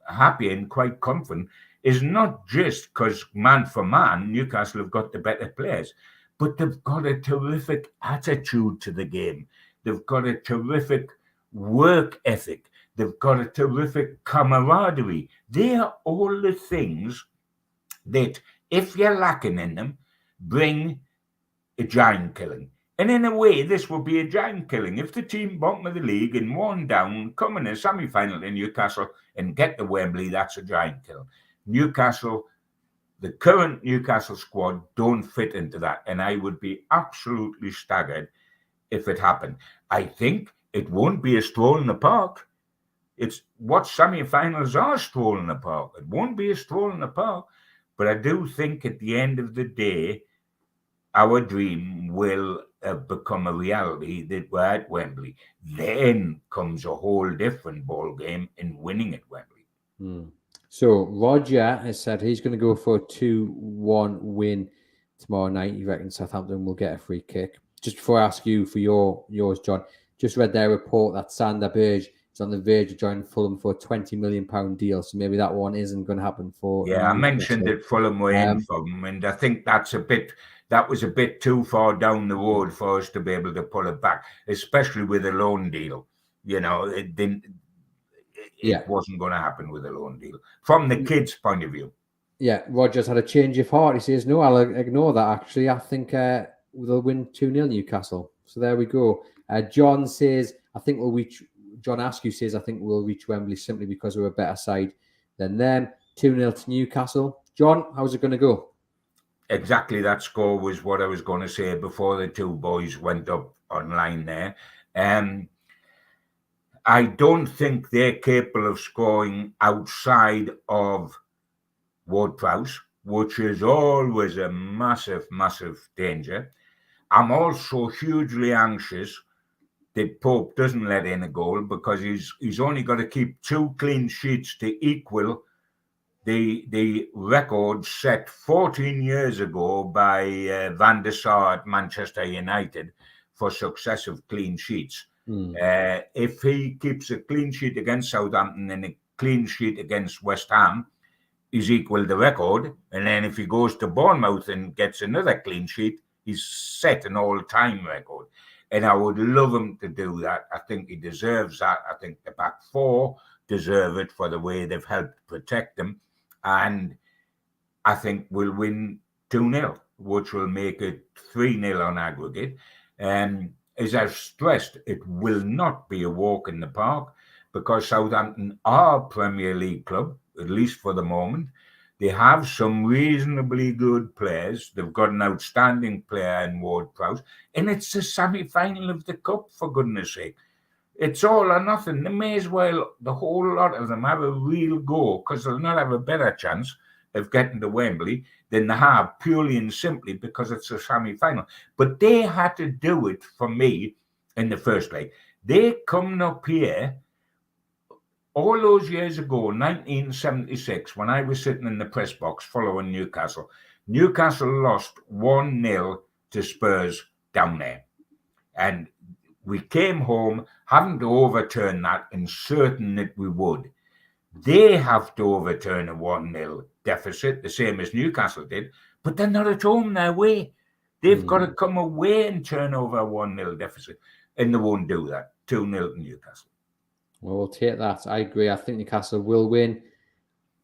happy and quite confident is not just because man for man, Newcastle have got the better players, but they've got a terrific attitude to the game. They've got a terrific work ethic. They've got a terrific camaraderie. They are all the things that, if you're lacking in them, bring a giant killing. And in a way, this would be a giant killing. If the team bottom of the league and one down come in a semi-final in Newcastle and get to Wembley, that's a giant killing. Newcastle, the current Newcastle squad don't fit into that. And I would be absolutely staggered if it happened. I think it won't be a stroll in the park. It's what semi-finals are, a stroll in the park. It won't be a stroll in the park. But I do think at the end of the day, our dream will become a reality that we're at Wembley. Then comes a whole different ball game in winning at Wembley. So Roger has said he's going to go for a 2-1 win tomorrow night. He reckons Southampton will get a free kick. Just before I ask you for yours, John, just read their report that Sander Berge is on the verge of joining Fulham for a £20 million deal. So maybe that one isn't going to happen for. Yeah, I mentioned that Fulham were in for him, and I think that was a bit too far down the road for us to be able to pull it back, especially with a loan deal. You know, it wasn't going to happen with a loan deal from the kids' point of view. Yeah, Roger's had a change of heart. He says, no, I'll ignore that, actually. I think they'll win 2-0 Newcastle. So there we go. John says, I think we'll reach... John Askew says, I think we'll reach Wembley simply because we're a better side than them. 2-0 to Newcastle. John, how's it going to go? Exactly, that score was what I was going to say before the two boys went up online there. I don't think they're capable of scoring outside of Ward-Prowse, which is always a massive, massive danger. I'm also hugely anxious that Pope doesn't let in a goal because he's only got to keep 2 clean sheets to equal the record set 14 years ago by Van der Sar at Manchester United for successive clean sheets. If he keeps a clean sheet against Southampton and a clean sheet against West Ham, he's equaled the record. And then if he goes to Bournemouth and gets another clean sheet, he's set an all-time record. And I would love him to do that. I think he deserves that. I think the back four deserve it for the way they've helped protect them. And I think we'll win 2-0, which will make it 3-0 on aggregate. As I've stressed, it will not be a walk in the park because Southampton are a Premier League club, at least for the moment. They have some reasonably good players. They've got an outstanding player in Ward-Prowse. And it's the semi-final of the Cup, for goodness sake. It's all or nothing. They may as well, the whole lot of them, have a real go because they'll not have a better chance of getting to Wembley than they have purely and simply because it's a semi-final. But they had to do it for me in the first leg. They coming up here all those years ago, 1976, when I was sitting in the press box following Newcastle. Newcastle lost 1-0 to Spurs down there. And we came home having to overturn that and certain that we would. They have to overturn a 1-0 deficit, the same as Newcastle did, but they're not at home, they're away. They've got to come away and turn over a 1-0 deficit, and they won't do that. 2-0 to Newcastle. Well, we'll take that. I agree. I think Newcastle will win.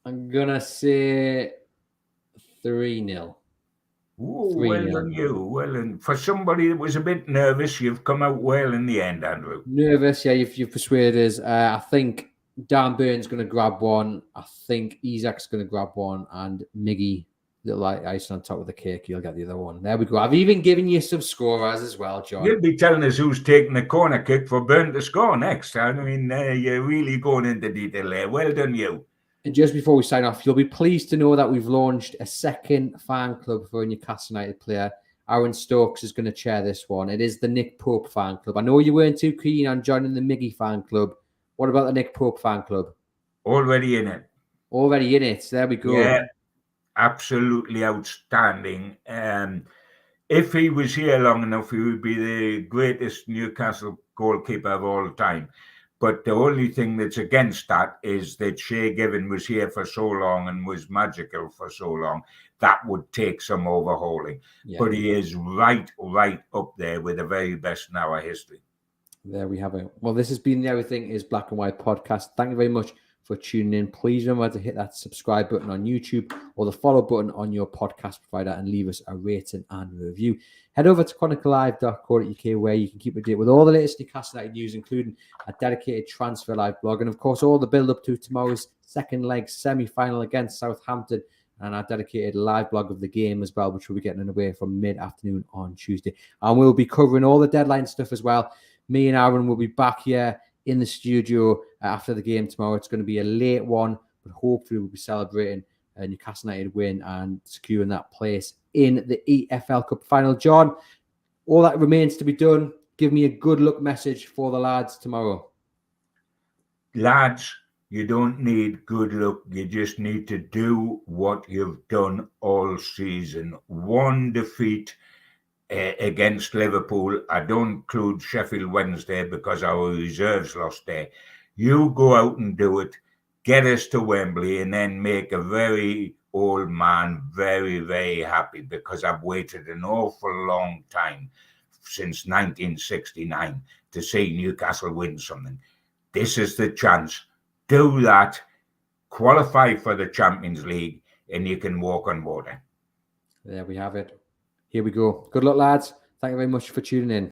I'm going to say 3-0. Well done you. Well, and for somebody that was a bit nervous, you've come out well in the end, Andrew. Nervous, yeah, you've persuaded us. I think Dan Burns going to grab one. I think Isak's going to grab one. And Miggy, little icing on top of the cake, you'll get the other one. There we go. I've even given you some scorers as well, John. You'll be telling us who's taking the corner kick for Burn to score next. I mean, you're really going into detail there. Well done you. And just before we sign off, you'll be pleased to know that we've launched a second fan club for a Newcastle United player. Aaron Stokes is going to chair this one. It is the Nick Pope fan club. I know you weren't too keen on joining the Miggy fan club. What about the Nick Pope fan club? Already in it. Already in it. There we go. Yeah, absolutely outstanding. If he was here long enough, he would be the greatest Newcastle goalkeeper of all time. But the only thing that's against that is that Shay Given was here for so long and was magical for so long. That would take some overhauling. Yeah. But he is right up there with the very best in our history. There we have it. Well, this has been the Everything is Black and White podcast. Thank you very much for tuning in. Please remember to hit that subscribe button on YouTube or the follow button on your podcast provider and leave us a rating and review. Head over to chroniclelive.co.uk where you can keep up to date with all the latest Newcastle United news, including a dedicated Transfer Live blog and, of course, all the build-up to tomorrow's second leg semi-final against Southampton and our dedicated live blog of the game as well, which we'll be getting underway from mid-afternoon on Tuesday. And we'll be covering all the deadline stuff as well. Me and Aaron will be back here in the studio after the game tomorrow. It's going to be a late one, but hopefully we'll be celebrating a Newcastle United win and securing that place in the EFL Cup final. John, all that remains to be done. Give me a good luck message for the lads tomorrow. Lads, you don't need good luck. You just need to do what you've done all season. One defeat against Liverpool. I don't include Sheffield Wednesday because our reserves lost there. You go out and do it, get us to Wembley, and then make a very old man very, very happy, because I've waited an awful long time, since 1969, to see Newcastle win something. This is the chance. Do that, qualify for the Champions League, and you can walk on water. There we have it. Here we go. Good luck, lads. Thank you very much for tuning in.